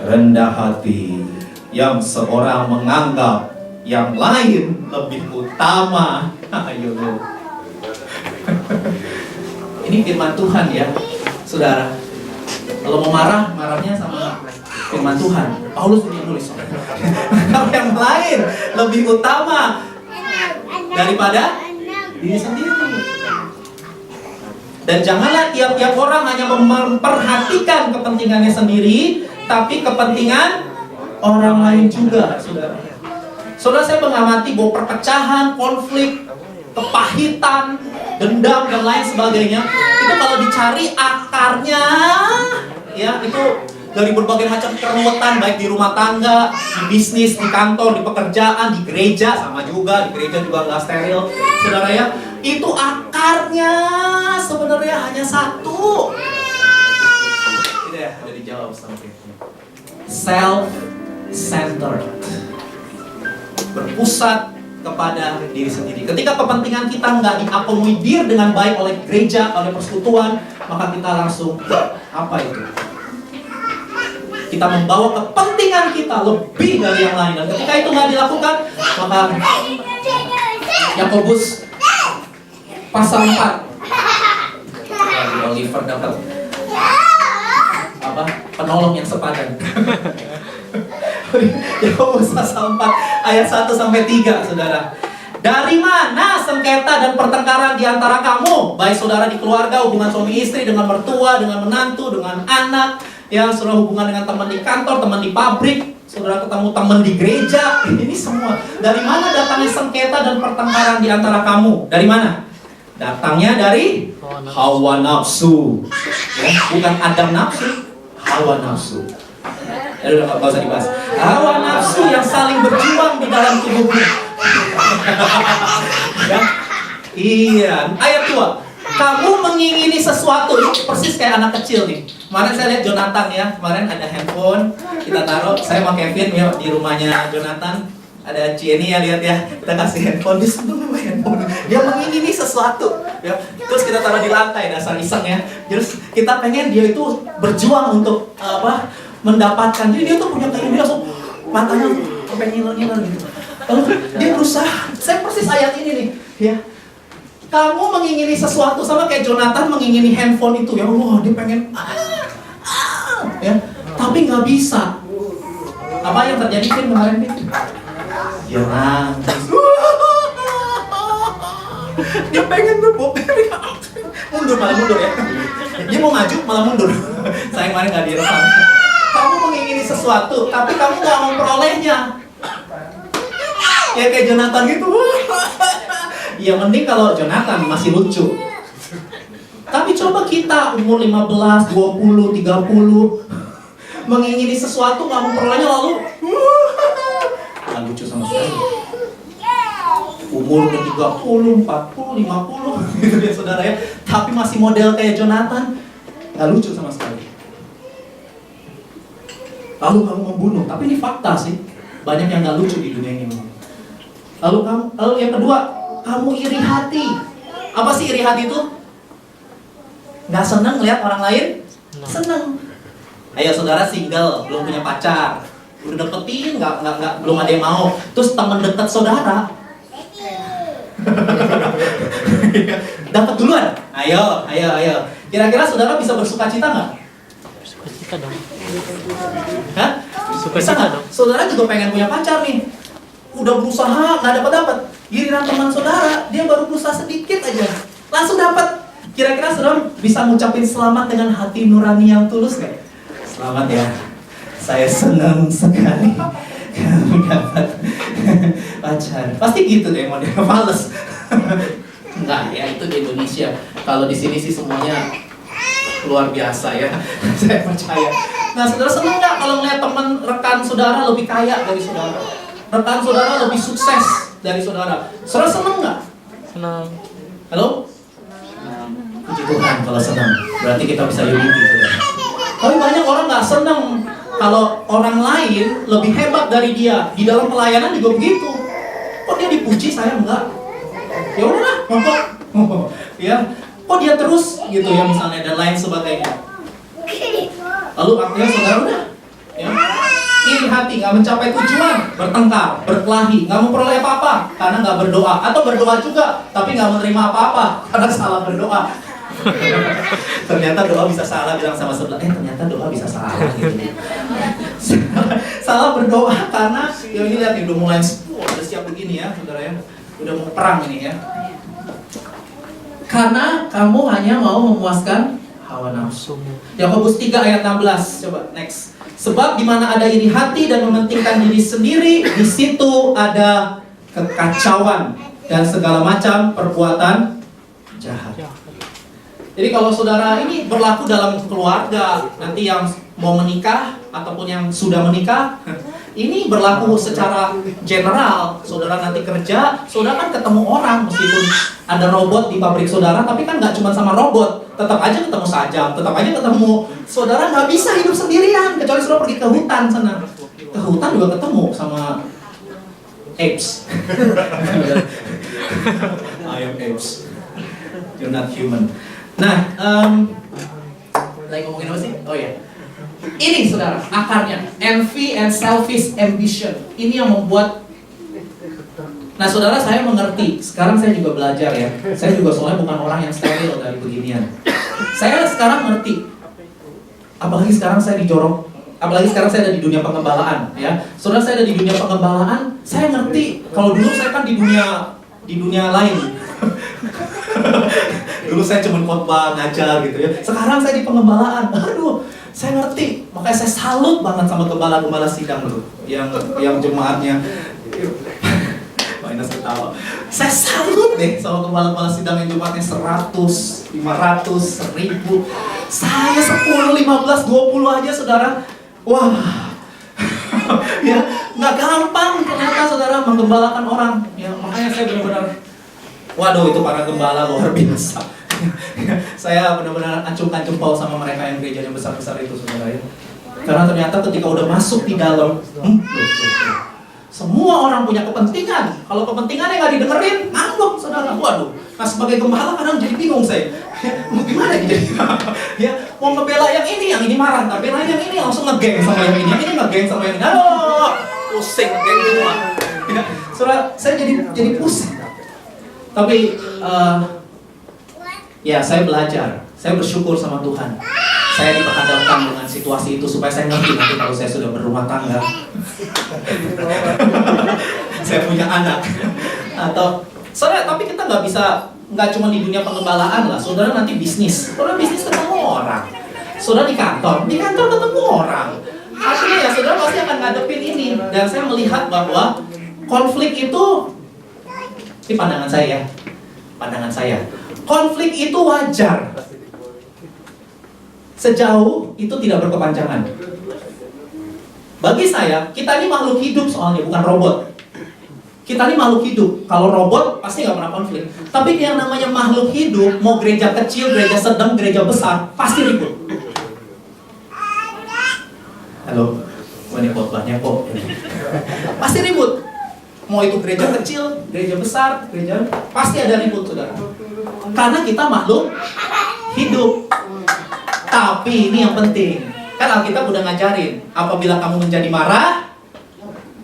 rendah hati, yang seorang menganggap yang lain lebih utama. Ayo. Ini firman Tuhan ya, saudara. Kalau mau marah, marahnya sama firman Tuhan. Paulus ini nulis. Kalau yang lain lebih utama daripada diri sendiri. Dan janganlah tiap-tiap orang hanya memperhatikan kepentingannya sendiri, tapi kepentingan orang lain juga, saudara. Saudara, saya mengamati bahwa perpecahan, konflik, kepahitan, dendam dan lain sebagainya itu kalau dicari akarnya, ya itu dari berbagai macam keruwetan, baik di rumah tangga, di bisnis, di kantor, di pekerjaan, di gereja, sama juga di gereja juga nggak steril, saudara ya. Itu akarnya sebenarnya hanya satu. Tidak ya, udah dijawab sampai self-centered, berpusat kepada diri sendiri. Ketika kepentingan kita nggak diakomodir dengan baik oleh gereja, oleh persekutuan, maka kita langsung apa itu? Kita membawa kepentingan kita lebih dari yang lain. Dan ketika itu nggak dilakukan, maka Yakobus pasal 4 Oliver dapat penolong yang sepadan. Yakobus pasal 4 ayat 1 sampai 3, saudara. Dari mana sengketa dan pertengkaran di antara kamu, baik saudara di keluarga, hubungan suami istri, dengan mertua, dengan menantu, dengan anak, ya, saudara hubungan dengan teman di kantor, teman di pabrik, saudara ketemu teman di gereja, ini semua. Dari mana datangnya sengketa dan pertengkaran di antara kamu? Dari mana? Datangnya dari hawa nafsu. Ya, bukan Adam nafsu, hawa nafsu. Ya udah nggak usah dibahas. Hawa nafsu yang saling berjuang di dalam tubuhmu. Ya. Iya, ayat 2. Kamu mengingini sesuatu, ini persis kayak anak kecil nih. Kemarin saya lihat Jonathan ya, kemarin ada handphone, kita taruh, saya sama Kevin ya di rumahnya Jonathan. Ada Cieni ya, lihat ya, kita kasih handphone, dia seneng sama handphone. Dia mengingini sesuatu, ya. Terus kita taruh di lantai, dasar iseng ya. Terus kita pengen dia itu berjuang untuk mendapatkan. Jadi dia tuh punya keinginan, langsung matanya pengen ngiler gitu. Lalu dia berusaha, saya persis ayat ini nih, ya. Kamu mengingini sesuatu sama kayak Jonathan mengingini handphone itu ya. Wah, dia pengen ya, tapi nggak bisa. Apa yang terjadi kan kemarin nih? Dia nangis. Dia pengen bebok. Mundur ya. Dia mau maju malah mundur. Saya kemarin nggak direkam. Kamu mengingini sesuatu, tapi kamu nggak memperolehnya. Ya kayak Jonathan gitu. Ya mending kalau Jonathan masih lucu. Tapi coba kita umur 15, 20, 30 mengingini sesuatu nggak memperolehnya lalu nggak lucu sama sekali. Umur udah 30, 40, 50 gitu ya saudara ya. Tapi masih model kayak Jonathan, nggak lucu sama sekali. Lalu kamu membunuh, tapi ini fakta sih. Banyak yang nggak lucu di dunia ini. Lalu yang kedua, kamu iri hati. Apa sih iri hati itu? Nggak seneng lihat orang lain? Seneng. Ayo saudara single, belum punya pacar, udah deketin, belum ada yang mau. Terus teman dekat saudara dapat duluan. Ayo. Kira-kira saudara bisa bersuka cita nggak? Bersuka cita dong. Hah? Bersuka Bisa cita nggak? dong. Saudara juga pengen punya pacar nih. Udah berusaha, nggak dapat. Giliran teman saudara, dia baru berusaha sedikit aja, langsung dapat. Kira-kira saudara bisa ngucapin selamat dengan hati nurani yang tulus nggak? Selamat ya, saya senang sekali kamu dapat pacar. Pasti gitu deh modelnya, males. Enggak ya, itu di Indonesia. Kalau di sini sih semuanya luar biasa ya. Saya percaya. Nah saudara senang nggak kalau melihat teman rekan saudara lebih kaya dari saudara? Rekan saudara lebih sukses dari saudara. Saudara senang nggak? Senang. Halo? Puji Tuhan kalau senang. Berarti kita bisa unity saudara. Tapi banyak orang nggak senang kalau orang lain lebih hebat dari dia. Di dalam pelayanan juga begitu. Kok dia dipuji, saya enggak? Ya udahlah, ngomong. Ya, kok dia terus gitu ya misalnya dan lain sebagainya. Lalu artinya saudara udah, ya. Iri hati, nggak mencapai tujuan, bertengkar, berkelahi, nggak memperoleh apa-apa karena nggak berdoa, atau berdoa juga tapi nggak menerima apa-apa karena salah berdoa. Ternyata doa bisa salah, bilang sama sebelah, ternyata doa bisa salah gitu. Salah berdoa karena ya ini lihat udah mulai udah siap begini ya saudara ya, udah mau perang ini ya. Karena kamu hanya mau memuaskan hawa nafsu. Yakobus 3 ayat 16, coba next. Sebab di mana ada iri hati dan mementingkan diri sendiri, di situ ada kekacauan dan segala macam perbuatan jahat. Jadi kalau saudara ini berlaku dalam keluarga, nanti yang mau menikah ataupun yang sudah menikah, ini berlaku secara general. Saudara nanti kerja, saudara kan ketemu orang, meskipun ada robot di pabrik saudara, tapi kan nggak cuma sama robot, tetap aja ketemu sajam, tetap aja ketemu. Saudara nggak bisa hidup sendirian, kecuali saudara pergi ke hutan sana. Ke hutan juga ketemu sama apes. I am apes. You're not human. Nah, lagi ngomongin apa sih? Oh ya, ini saudara, akarnya envy and selfish ambition. Ini yang membuat. Nah saudara, saya mengerti. Sekarang saya juga belajar ya. Saya juga soalnya bukan orang yang steril dari beginian. Saya sekarang ngerti. Apalagi sekarang saya dijorok. Apalagi sekarang saya ada di dunia pengembalaan ya. Saudara, saya ada di dunia pengembalaan. Saya ngerti. Kalau dulu saya kan di dunia lain. Dulu saya cuma khotbah, ngajar gitu ya. Sekarang saya di pengembalaan. Aduh, Saya ngerti, makanya saya salut banget sama gembala-gembala sidang dulu, yang jemaatnya. Minus ketawa. Saya salut deh sama gembala-gembala sidang yang jemaatnya 100, 500, 1000. Saya 10, 15, 20 aja saudara. Wah, ya nggak gampang ternyata saudara menggembalakan orang. Ya makanya saya benar-benar, waduh itu para gembala luar biasa. Saya benar-benar acungkan jempol sama mereka yang gerejanya besar-besar itu saudara ya. Karena ternyata ketika udah masuk di dalam, semua orang punya kepentingan. Kalau kepentingannya nggak didengerin, ngambek saudara. Waduh. Nah sebagai gembala kadang jadi bingung saya. Mau gimana gitu? Ya mau ngebela yang ini marah, tapi bela yang ini langsung ngegeng sama yang ini ngegeng sama yang ini. Aduh, pusing ngegeng semua. Ya, saudara, saya jadi pusing. Tapi ya saya belajar. Saya bersyukur sama Tuhan. Saya diperhadapkan dengan situasi itu supaya saya ngerti nanti kalau saya sudah berumah tangga. Saya punya anak. Atau saudara, tapi kita nggak cuma di dunia pengembalaan lah. Saudara nanti bisnis. Saudara bisnis ketemu orang. Saudara di kantor ketemu orang. Artinya ya saudara pasti akan ngadepin ini. Dan saya melihat bahwa konflik itu, ini pandangan saya. Konflik itu wajar. Sejauh itu tidak berkepanjangan. Bagi saya, kita ini makhluk hidup soalnya, bukan robot. Kita ini makhluk hidup. Kalau robot, pasti nggak pernah konflik. Tapi yang namanya makhluk hidup, mau gereja kecil, gereja sedang, gereja besar, pasti ribut. Halo, ini khotbahnya kok. Pasti ribut. Mau itu gereja kecil, gereja besar, gereja, pasti ada ribut, saudara. Karena kita makhluk hidup. Tapi ini yang penting, kan Alkitab udah ngajarin, apabila kamu menjadi marah,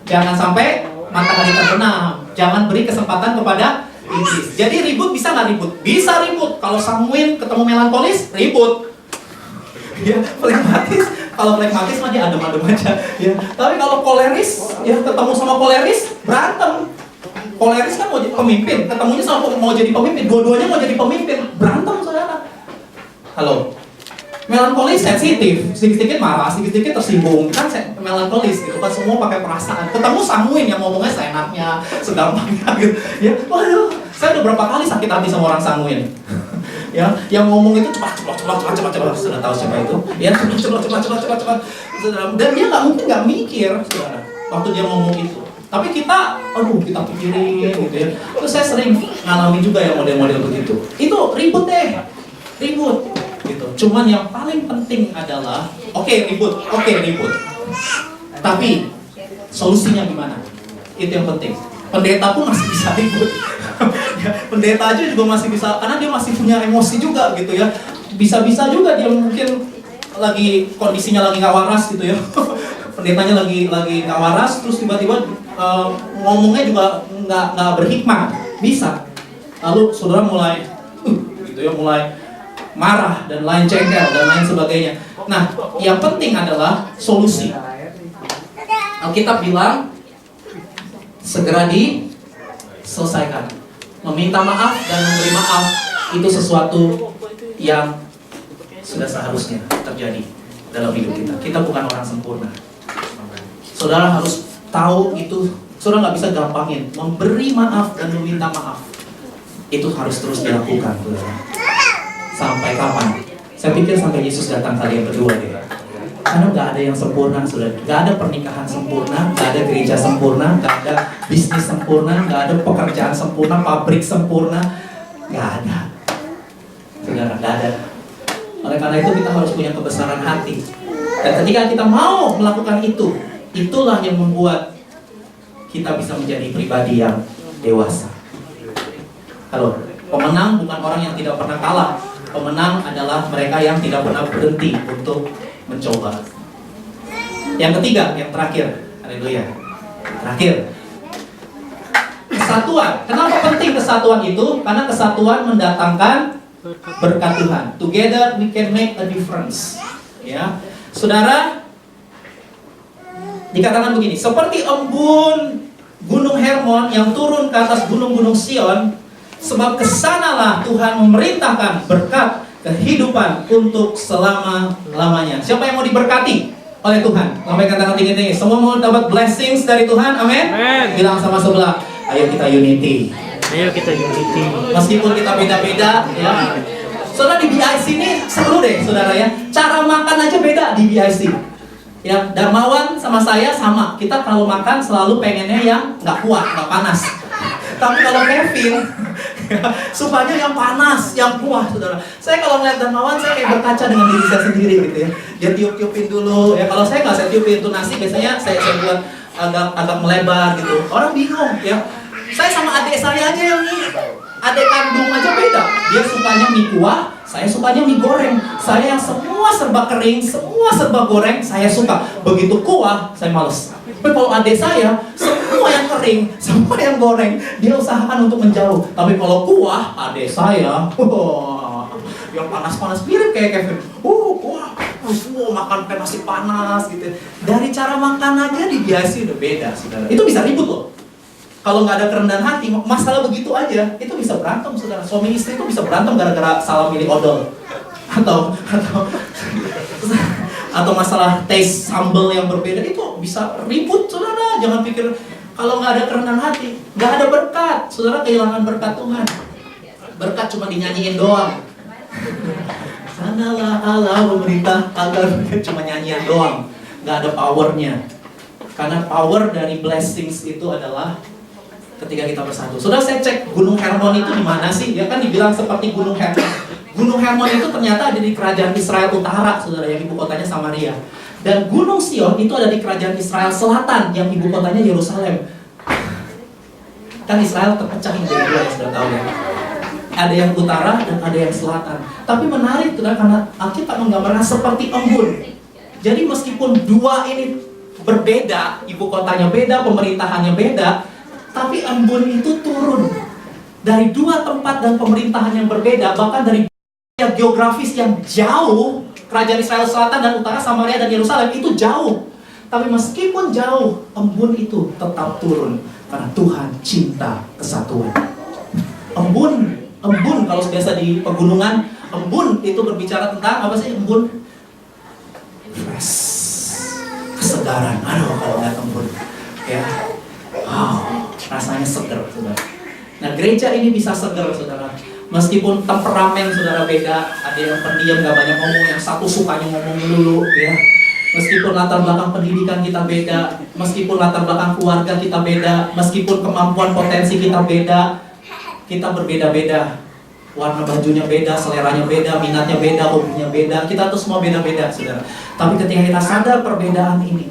jangan sampai matahari terbenam, jangan beri kesempatan kepada iblis. Jadi ribut bisa nggak ribut? Bisa ribut. Kalau sanguin ketemu melankolis, ribut. Ya, flegmatis. Kalau flegmatis mah dia adem-adem aja. Ya. Tapi kalau koleris, ya ketemu sama koleris, berantem. Koleris kan mau jadi pemimpin, ketemunya sama mau jadi pemimpin, dua-duanya mau jadi pemimpin, berantem saudara. Halo. Melankolis sensitif, sedikit-sedikit marah, sedikit-sedikit tersinggung. Kan melankolis gitu kan, semua pakai perasaan. Ketemu sanguin yang ngomongnya seenaknya, segampangnya gitu. Ya, waduh, saya udah berapa kali sakit hati sama orang sanguin. Ya, yang ngomong itu cepat. Sudah tahu siapa itu? Ya, cepat. Dan dia nggak mikir, saudara, waktu dia ngomong itu. Tapi kita pikirin gitu ya. Terus saya sering ngalamin juga ya model-model begitu. Itu ribut. Gitu. Cuman yang paling penting adalah ribut. Tapi solusinya gimana? Itu yang penting. Pendeta pun masih bisa ribut. Ya, pendeta aja juga masih bisa, karena dia masih punya emosi juga gitu ya. Bisa-bisa juga dia mungkin kondisinya lagi nggak waras gitu ya. Pendetanya lagi nggak waras, terus tiba-tiba ngomongnya juga nggak berhikmah. Bisa. Lalu saudara mulai marah dan lain jengkel dan lain sebagainya. Nah, yang penting adalah solusi. Alkitab bilang segera diselesaikan. Meminta maaf dan memberi maaf itu sesuatu yang sudah seharusnya terjadi dalam hidup kita. Kita bukan orang sempurna. Saudara harus tahu itu. Saudara nggak bisa gampangin. Memberi maaf dan meminta maaf itu harus terus dilakukan, saudara. Sampai kapan? Saya pikir sampai Yesus datang kalian berdua deh. Karena nggak ada yang sempurna, saudara. Nggak ada pernikahan sempurna, nggak ada gereja sempurna, nggak ada bisnis sempurna, nggak ada pekerjaan sempurna, pabrik sempurna, nggak ada. Saudara, nggak ada. Oleh karena itu kita harus punya kebesaran hati. Dan ketika kita mau melakukan itu, itulah yang membuat kita bisa menjadi pribadi yang dewasa. Halo, pemenang bukan orang yang tidak pernah kalah. Pemenang adalah mereka yang tidak pernah berhenti untuk mencoba. Yang ketiga, yang terakhir. Haleluya. Terakhir. Kesatuan. Kenapa penting kesatuan itu? Karena kesatuan mendatangkan berkat Tuhan. Together we can make a difference. Ya. Saudara, dikatakan begini, seperti embun Gunung Hermon yang turun ke atas gunung-gunung Sion, sebab kesanalah Tuhan memerintahkan berkat kehidupan untuk selama-lamanya. Siapa yang mau diberkati oleh Tuhan? Sampai katakan tinggi-tinggi. Semua mau dapat blessings dari Tuhan, amin? Bilang sama sebelah, ayo kita unity. Ayo kita unity. Meskipun kita beda-beda, ya. Saudara, di BIC ini seru deh, saudara ya. Cara makan aja beda di BIC. Ya, Darmawan sama saya sama. Kita kalau makan selalu pengennya yang nggak kuat, nggak panas. Tapi kalau Kevin, sukanya yang panas, yang kuat, saudara. Saya kalau ngeliat Darmawan, saya kayak berkaca dengan diri saya sendiri gitu ya. Dia tiup-tiupin dulu. Ya, kalau saya nggak, saya tiupin itu nasi. Biasanya saya buat agak melebar gitu. Orang bingung ya. Saya sama adik saya aja yang ini, adik kandung aja beda. Dia sukanya mie kuah, saya sukanya mie goreng. Saya yang semua serba kering, semua serba goreng, saya suka. Begitu kuah, saya males. Tapi kalau adik saya, semua yang kering, semua yang goreng, dia usahakan untuk menjauh. Tapi kalau kuah, adik saya, yang panas-panas mirip kayak Kevin. Kuah, makan kayak nasi panas gitu. Dari cara makan aja di biasa udah beda, saudara. Itu bisa ribut loh. Kalau nggak ada kerendahan hati, masalah begitu aja, itu bisa berantem, saudara. Suami istri itu bisa berantem gara-gara salah milih odol, atau masalah taste sambal yang berbeda, itu bisa ribut, saudara. Jangan pikir kalau nggak ada kerendahan hati, nggak ada berkat, saudara. Kehilangan berkat Tuhan. Berkat cuma dinyanyiin doang. Sanalah Allah pemerintah agar cuma nyanyian doang, nggak ada powernya. Karena power dari blessings itu adalah ketika kita bersatu. Saudara, saya cek Gunung Hermon itu di mana sih? Dia kan dibilang seperti Gunung Hermon. Gunung Hermon itu ternyata ada di kerajaan Israel Utara, saudara, yang ibu kotanya Samaria. Dan Gunung Sion itu ada di kerajaan Israel Selatan, yang ibu kotanya Yerusalem. Kan Israel terpecah menjadi dua, yang sudah tahu ya. Ada yang utara dan ada yang selatan. Tapi menarik, saudara, karena Alkitab menggambarkan seperti embun. Jadi meskipun dua ini berbeda, ibu kotanya beda, pemerintahannya beda, tapi embun itu turun dari dua tempat dan pemerintahan yang berbeda, bahkan dari yang geografis yang jauh. Kerajaan Israel Selatan dan Utara, Samaria dan Yerusalem itu jauh. Tapi meskipun jauh, embun itu tetap turun karena Tuhan cinta kesatuan. Embun kalau biasa di pegunungan, embun itu berbicara tentang apa sih? Embun fresh, kesegaran. Aduh, kalau nggak embun, ya, wow, rasanya segar, saudara. Nah, gereja ini bisa segar, saudara. Meskipun temperamen saudara beda, ada yang pendiam gak banyak ngomong, yang satu sukanya ngomong dulu, ya. Meskipun latar belakang pendidikan kita beda, meskipun latar belakang keluarga kita beda, meskipun kemampuan potensi kita beda, kita berbeda-beda. Warna bajunya beda, seleranya beda, minatnya beda, hobinya beda. Kita tuh semua beda-beda, saudara. Tapi ketika kita sadar perbedaan ini,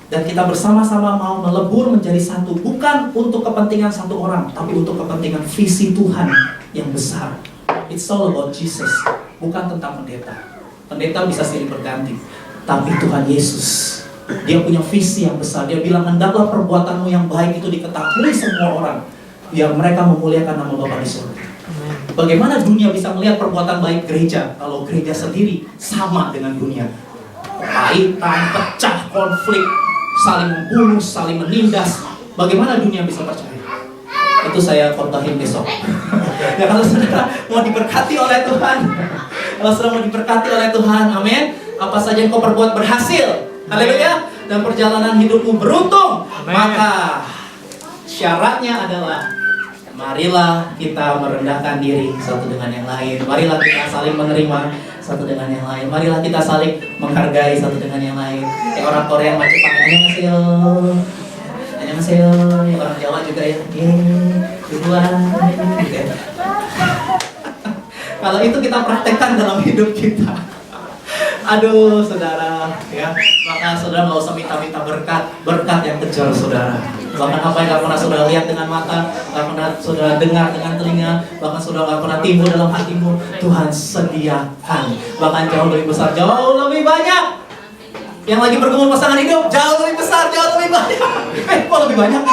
dan kita bersama-sama mau melebur menjadi satu, bukan untuk kepentingan satu orang, tapi untuk kepentingan visi Tuhan yang besar. It's all about Jesus, bukan tentang pendeta. Pendeta bisa silih berganti, tapi Tuhan Yesus, Dia punya visi yang besar. Dia bilang, hendaklah perbuatanmu yang baik itu diketahui semua orang, biar mereka memuliakan nama Bapa di surga. Bagaimana dunia bisa melihat perbuatan baik gereja kalau gereja sendiri sama dengan dunia? Kepahitan, pecah, konflik, saling membunuh, saling menindas. Bagaimana dunia bisa percaya? Itu saya khotbahin besok. Ya, kalau saudara mau diberkati oleh Tuhan, kalau saudara mau diberkati oleh Tuhan, amin. Apa saja yang kau perbuat berhasil, haleluya. Dan perjalanan hidupmu beruntung, maka syaratnya adalah marilah kita merendahkan diri satu dengan yang lain. Marilah kita saling menerima satu dengan yang lain. Marilah kita saling menghargai satu dengan yang lain. Kayak orang Korea sama Jepang, annyeonghaseyo, annyeonghaseyo. Orang Jawa juga ya, duluan. Gitu ya. Kalau itu kita praktekkan dalam hidup kita, aduh saudara, ya, maka saudara nggak usah minta-minta berkat yang kejar saudara. Bahkan apa yang gak pernah saudara lihat dengan mata, gak pernah saudara dengar dengan telinga, bahkan saudara gak pernah timbul dalam hatimu, Tuhan sediakan. Bahkan jauh lebih besar, jauh lebih banyak. Yang lagi bergumul pasangan hidup, jauh lebih besar, jauh lebih banyak. Kok lebih banyak?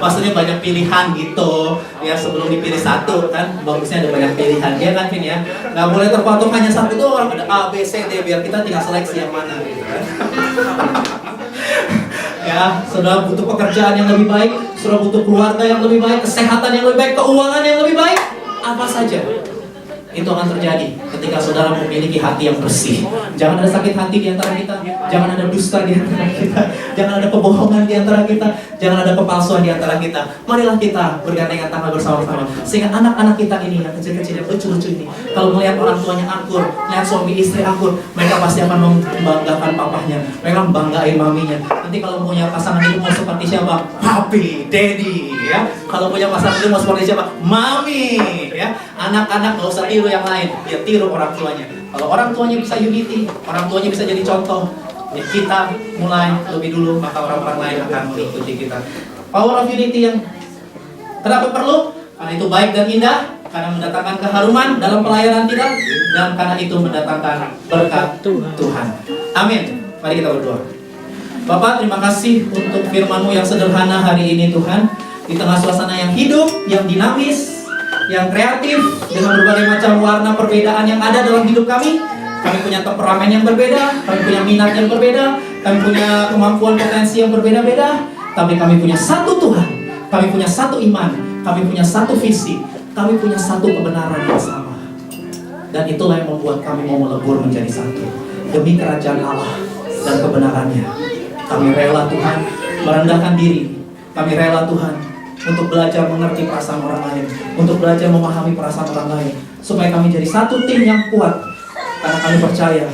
Maksudnya banyak pilihan gitu. Ya, sebelum dipilih satu kan, bagusnya ada banyak pilihan. Ya kan, Vin ya? Gak boleh terpatok hanya satu doang, ada A, B, C, D, biar kita tinggal seleksi yang mana gitu kan. Ya, saudara butuh pekerjaan yang lebih baik, saudara butuh keluarga yang lebih baik, kesehatan yang lebih baik, keuangan yang lebih baik, apa saja. Itu akan terjadi ketika saudara memiliki hati yang bersih. Jangan ada sakit hati di antara kita, jangan ada dusta di antara kita, jangan ada kebohongan di antara kita, jangan ada kepalsuan di antara kita. Marilah kita bergandengan tangan bersama-sama, sehingga anak-anak kita ini yang kecil-kecil yang lucu-lucu ini, kalau melihat orang tuanya akur, melihat suami istri akur, mereka pasti akan membanggakan papahnya, mereka membanggain maminya. Nanti kalau punya pasangan hidup mau seperti siapa? Papi, daddy, ya. Kalau punya pasangan hidup mau seperti siapa? Mami, ya. Anak-anak gak usah tiru yang lain, dia tiru orang tuanya. Kalau orang tuanya bisa unity, orang tuanya bisa jadi contoh, ya kita mulai lebih dulu, maka orang-orang lain akan mengikuti kita. Power of unity yang kenapa perlu? Karena itu baik dan indah, karena mendatangkan keharuman dalam pelayanan kita, dan karena itu mendatangkan berkat Tuhan. Amin. Mari kita berdoa. Bapak, terima kasih untuk firman-Mu yang sederhana hari ini Tuhan. Di tengah suasana yang hidup, yang dinamis, yang kreatif, dengan berbagai macam warna perbedaan yang ada dalam hidup kami. Kami punya temperamen yang berbeda, kami punya minat yang berbeda, kami punya kemampuan potensi yang berbeda-beda, tapi kami punya satu Tuhan, kami punya satu iman, kami punya satu visi, kami punya satu kebenaran yang sama. Dan itulah yang membuat kami mau melebur menjadi satu demi kerajaan Allah dan kebenarannya. Kami rela Tuhan merendahkan diri, kami rela Tuhan untuk belajar mengerti perasaan orang lain, untuk belajar memahami perasaan orang lain, supaya kami jadi satu tim yang kuat. Karena kami percaya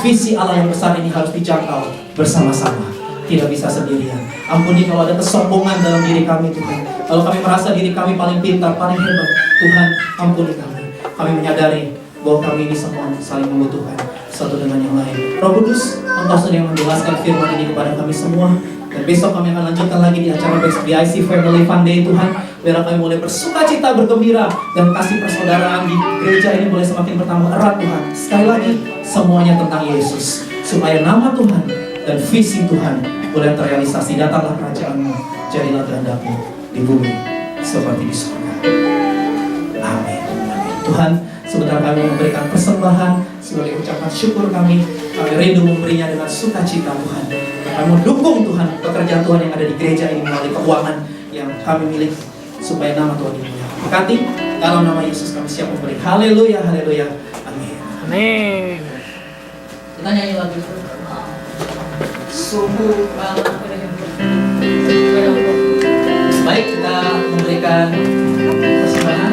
visi Allah yang besar ini harus dijangkau bersama-sama, tidak bisa sendirian. Ampuni kalau ada kesombongan dalam diri kami Tuhan. Kalau kami merasa diri kami paling pintar, paling hebat, Tuhan ampuni kami. Kami menyadari bahwa kami ini semua saling membutuhkan satu dengan yang lain. Roh Kudus, Engkau sendiri yang menjelaskan firman ini kepada kami semua. Dan besok kami akan lanjutkan lagi di acara BIC Family Fun Day Tuhan. Biar kami boleh bersuka cita, bergembira, dan kasih persaudaraan di gereja ini boleh semakin bertambah erat Tuhan. Sekali lagi, semuanya tentang Yesus. Supaya nama Tuhan dan visi Tuhan boleh terrealisasi. Datanglah kerajaan-Mu, jadilah kehendak-Mu di bumi seperti di surga. Amin. Tuhan, sebentar kami memberikan persembahan sebagai ucapan syukur kami rindu memberinya dengan sukacita Tuhan. Kami mendukung Tuhan pekerjaan Tuhan yang ada di gereja ini melalui keuangan yang kami miliki supaya nama Tuhan dimuliakan. Berkati dalam nama Yesus kami siap memberi. Haleluya, haleluya, amin. Amin. Kita nyanyi lagu itu. Sungguh Allah. Baik, kita memberikan persembahan.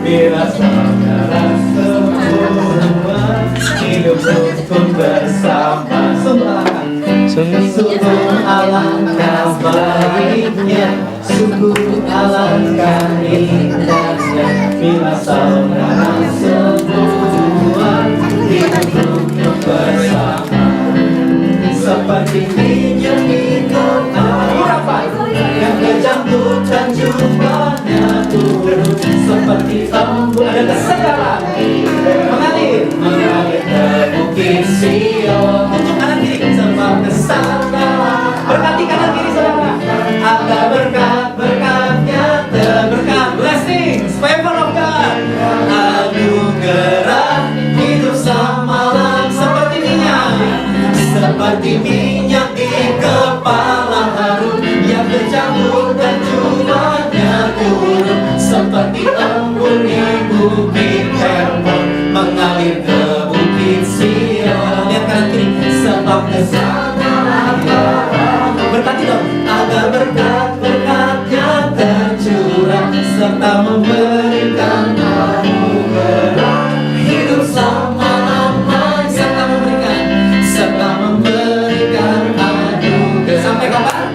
Bila saudara semua hidup rukun bersama, sungguh alangkah baiknya, sungguh alangkah indahnya. Bila saudara semua hidup rukun bersama, seperti minyak di yang kejangkut dan jumlahnya turun, seperti embun ada kesegaran mengalir ke bukit Sion. Tunjuk kanan kiri sebab kesegaran. Berkati kanan kiri saudara, agar berkat-berkatnya terberkat. Blessings, favor of God, anugerah hidup samalam seperti minyak di kepala Harun yang bercampur dan jumlahnya turun, seperti embun di bukit Hermon mengalir ke bukit Sion. Lihat kanan kiri, sebab kesabaran berkati dong, agar berkat-berkatnya tercurah serta memberikan anugerah hidup selama-lamanya, serta memberikan anugerah sampai kapan?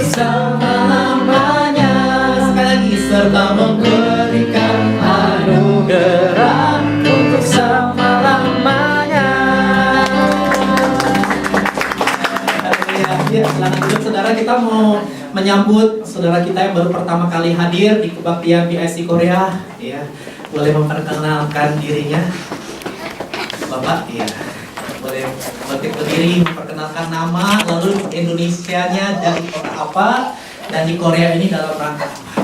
Selama-lamanya. Sekali lagi, serta memberikan anugerah untuk selama-lamanya. Ya, silakan duduk saudara. Kita mau menyambut saudara kita yang baru pertama kali hadir di kebaktian BIC Korea. Ya, boleh memperkenalkan dirinya, Bapak. Ya, boleh berdiri, memperkenalkan nama, lalu Indonesianya dari kota apa, dan di Korea ini dalam rangka apa.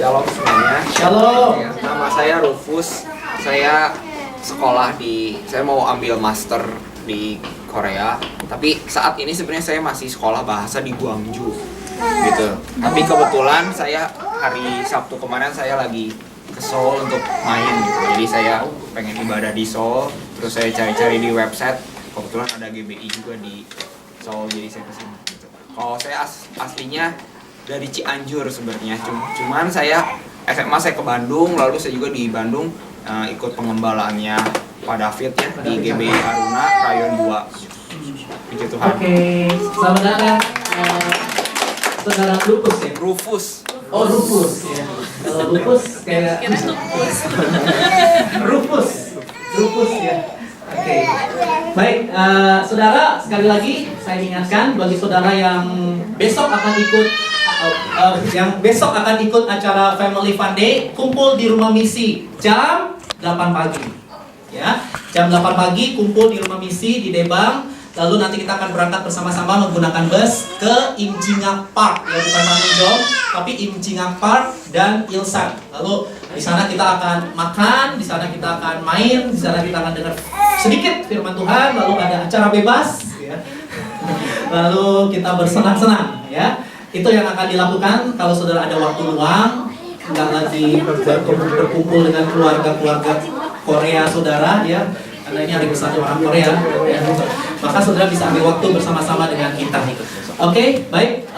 Shalom semuanya. Shalom. Ya, nama saya Rufus. Saya saya mau ambil master di Korea. Tapi saat ini sebenarnya saya masih sekolah bahasa di Gwangju, gitu. Tapi kebetulan saya hari Sabtu kemarin saya lagi ke Seoul untuk main, gitu. Jadi saya pengen ibadah di Seoul. Terus saya cari-cari di website. Kebetulan ada GBI juga di Seoul, jadi saya kesini. Gitu. Kalau saya aslinya dari Cianjur sebenarnya, cuman saya SMA saya ke Bandung, lalu saya juga di Bandung ikut pengembalaannya Pak David ya di GBI Aruna Rayon 2. Puji Tuhan. Oke, selamat datang saudara Rufus ya. Rufus. Oh Rufus ya. Kalau Rufus kayak Rufus ya. Oke. Baik, saudara, sekali lagi saya ingatkan bagi saudara yang besok akan ikut acara Family Fun Day, kumpul di rumah misi jam 8 pagi. Ya, jam 8 pagi kumpul di rumah misi di Debang. Lalu nanti kita akan berangkat bersama-sama menggunakan bus ke Imjingak Park, ya bukan Mangunjom, tapi Imjingak Park dan Ilsan. Lalu di sana kita akan makan, di sana kita akan main, di sana kita akan dengar sedikit firman Tuhan, lalu ada acara bebas, ya. Lalu kita bersenang-senang, ya. Itu yang akan dilakukan kalau saudara ada waktu luang, nggak lagi berkumpul dengan keluarga-keluarga Korea saudara, ya. Karena ini hari besar orang Korea, ya. Maka saudara bisa ambil waktu bersama-sama dengan kita. Oke, baik.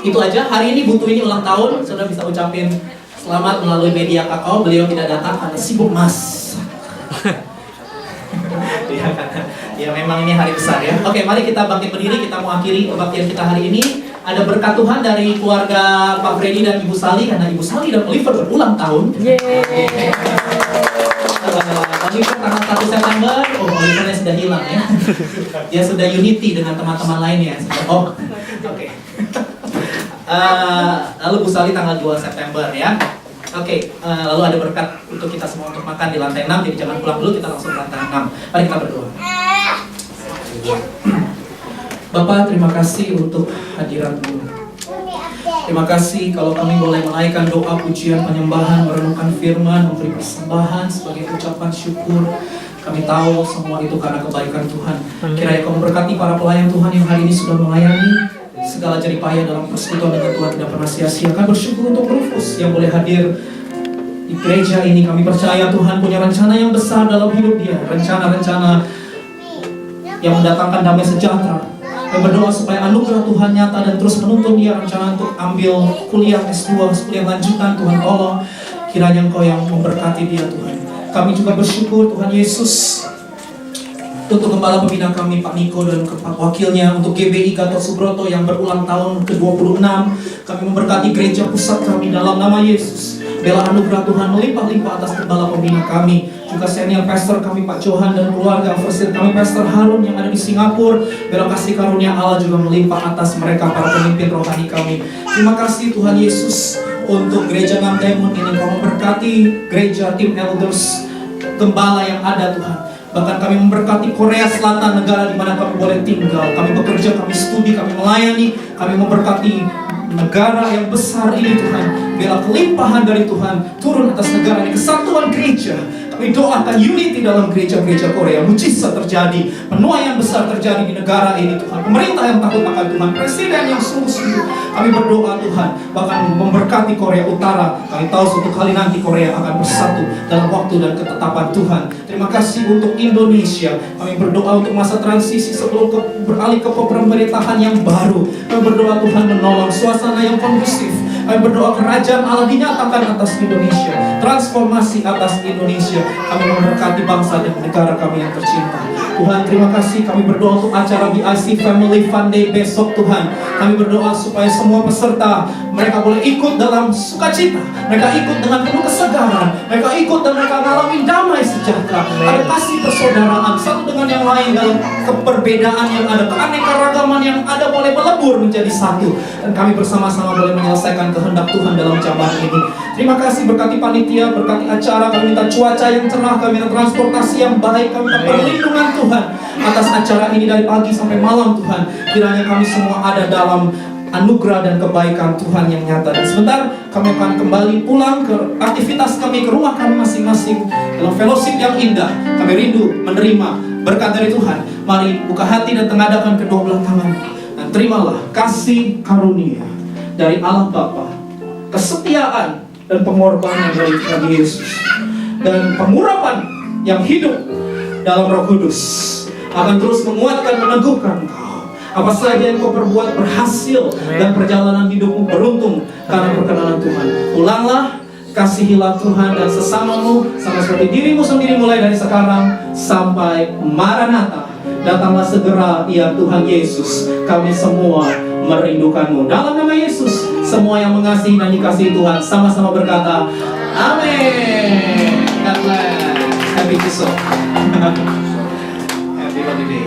Itu aja. Hari ini Bu Twini ulang tahun, saudara bisa ucapin selamat melalui media Kakao. Beliau tidak datang karena sibuk mas. Ya, karena ya memang ini hari besar ya. Oke, mari kita bangkit berdiri. Kita mau akhiri kebaktian kita hari ini. Ada berkat Tuhan dari keluarga Pak Freddy dan Ibu Sali, karena Ibu Sali dan Oliver berulang tahun. Oliver tanggal 1 September, Olivernya sudah hilang ya. Dia sudah unity dengan teman-teman lainnya. Oke. Lalu Bu Sali tanggal 2 September ya. Oke, lalu ada berkat untuk kita semua untuk makan di lantai 6, jadi jangan pulang dulu, kita langsung ke lantai 6. Mari kita berdoa. Bapak, terima kasih untuk hadirat-Mu. Terima kasih kalau kami boleh menaikkan doa, pujian, penyembahan, merenungkan firman, memberi persembahan sebagai ucapan syukur. Kami tahu semua itu karena kebaikan Tuhan. Kiranya Kau memberkati para pelayan Tuhan yang hari ini sudah melayani. Segala jeripaya dalam persekutuan dengan Tuhan tidak pernah sia-sia. Kami bersyukur untuk Rufus yang boleh hadir di gereja ini. Kami percaya Tuhan punya rencana yang besar dalam hidup dia. Rencana-rencana yang mendatangkan damai sejahtera. Kami berdoa supaya anugerah Tuhan nyata dan terus menuntun dia rencana untuk ambil kuliah S2, kuliah lanjutan. Tuhan tolong kiranya Engkau yang memberkati dia Tuhan. Kami juga bersyukur Tuhan Yesus untuk Gembala Pembina kami Pak Niko dan wakilnya, untuk GBI Gatot Subroto yang berulang tahun ke-26. Kami memberkati gereja pusat kami dalam nama Yesus. Bela anugerah Tuhan melimpah-limpah atas Gembala Pembina kami, juga senior pastor kami Pak Johan dan keluarga, overseer kami Pastor Harun yang ada di Singapura. Bela kasih karunia Allah juga melimpah atas mereka, para pemimpin rohani kami. Terima kasih Tuhan Yesus untuk gereja Namdaemun ini. Kau memberkati gereja, tim elders, gembala yang ada Tuhan. Bahkan kami memberkati Korea Selatan, negara di mana kami boleh tinggal. Kami bekerja, kami studi, kami melayani. Kami memberkati negara yang besar ini Tuhan. Biarlah kelimpahan dari Tuhan turun atas negara ini, kesatuan gereja. Kami doakan unity dalam gereja-gereja Korea. Mujizat terjadi, penuaian besar terjadi di negara ini Tuhan. Pemerintah yang takut akan Tuhan, presiden yang sungguh-sungguh. Kami berdoa Tuhan, bahkan memberkati Korea Utara. Kami tahu suatu kali nanti Korea akan bersatu dalam waktu dan ketetapan Tuhan. Terima kasih untuk Indonesia. Kami berdoa untuk masa transisi sebelum beralih ke pemerintahan yang baru. Kami berdoa Tuhan menolong suasana yang kondusif. Kami berdoa kerajaan Allah dinyatakan atas Indonesia, transformasi atas Indonesia. Kami memberkati bangsa dan negara kami yang tercinta. Tuhan, terima kasih. Kami berdoa untuk acara BIC Family Fun Day besok Tuhan. Kami berdoa supaya semua peserta mereka boleh ikut dalam sukacita, mereka ikut dengan penuh kesegaran, mereka ikut dan mereka mengalami damai sejahtera. Ada kasih persaudaraan satu dengan yang lain dalam keperbedaan yang ada, keanekaragaman yang ada boleh melebur menjadi satu. Dan kami bersama-sama boleh menyelesaikan kehendak Tuhan dalam zaman ini. Terima kasih, berkati panitia, berkati acara. Kami minta cuaca yang cerah, kami minta transportasi yang baik, kami minta perlindungan Tuhan atas acara ini dari pagi sampai malam Tuhan. Kiranya kami semua ada dalam anugerah dan kebaikan Tuhan yang nyata. Dan sebentar kami akan kembali pulang ke aktivitas kami, ke rumah kami masing-masing dalam fellowship yang indah. Kami rindu menerima berkat dari Tuhan. Mari buka hati dan tengadahkan kedua belah tangan dan terimalah kasih karunia dari Allah Bapa, kesetiaan dan pengorbanan dari Tuhan Yesus, dan pengurapan yang hidup dalam Roh Kudus akan terus menguatkan, meneguhkan kau. Apa saja yang kau perbuat berhasil dan perjalanan hidupmu beruntung karena perkenanan Tuhan. Ulanglah, kasihilah Tuhan dan sesamamu sama seperti dirimu sendiri mulai dari sekarang sampai Maranatha. Datanglah segera ya Tuhan Yesus. Kami semua merindukanmu. Dalam nama Yesus, semua yang mengasihi dan dikasihi Tuhan sama-sama berkata, amin. God bless. Happy Easter. Happy holiday.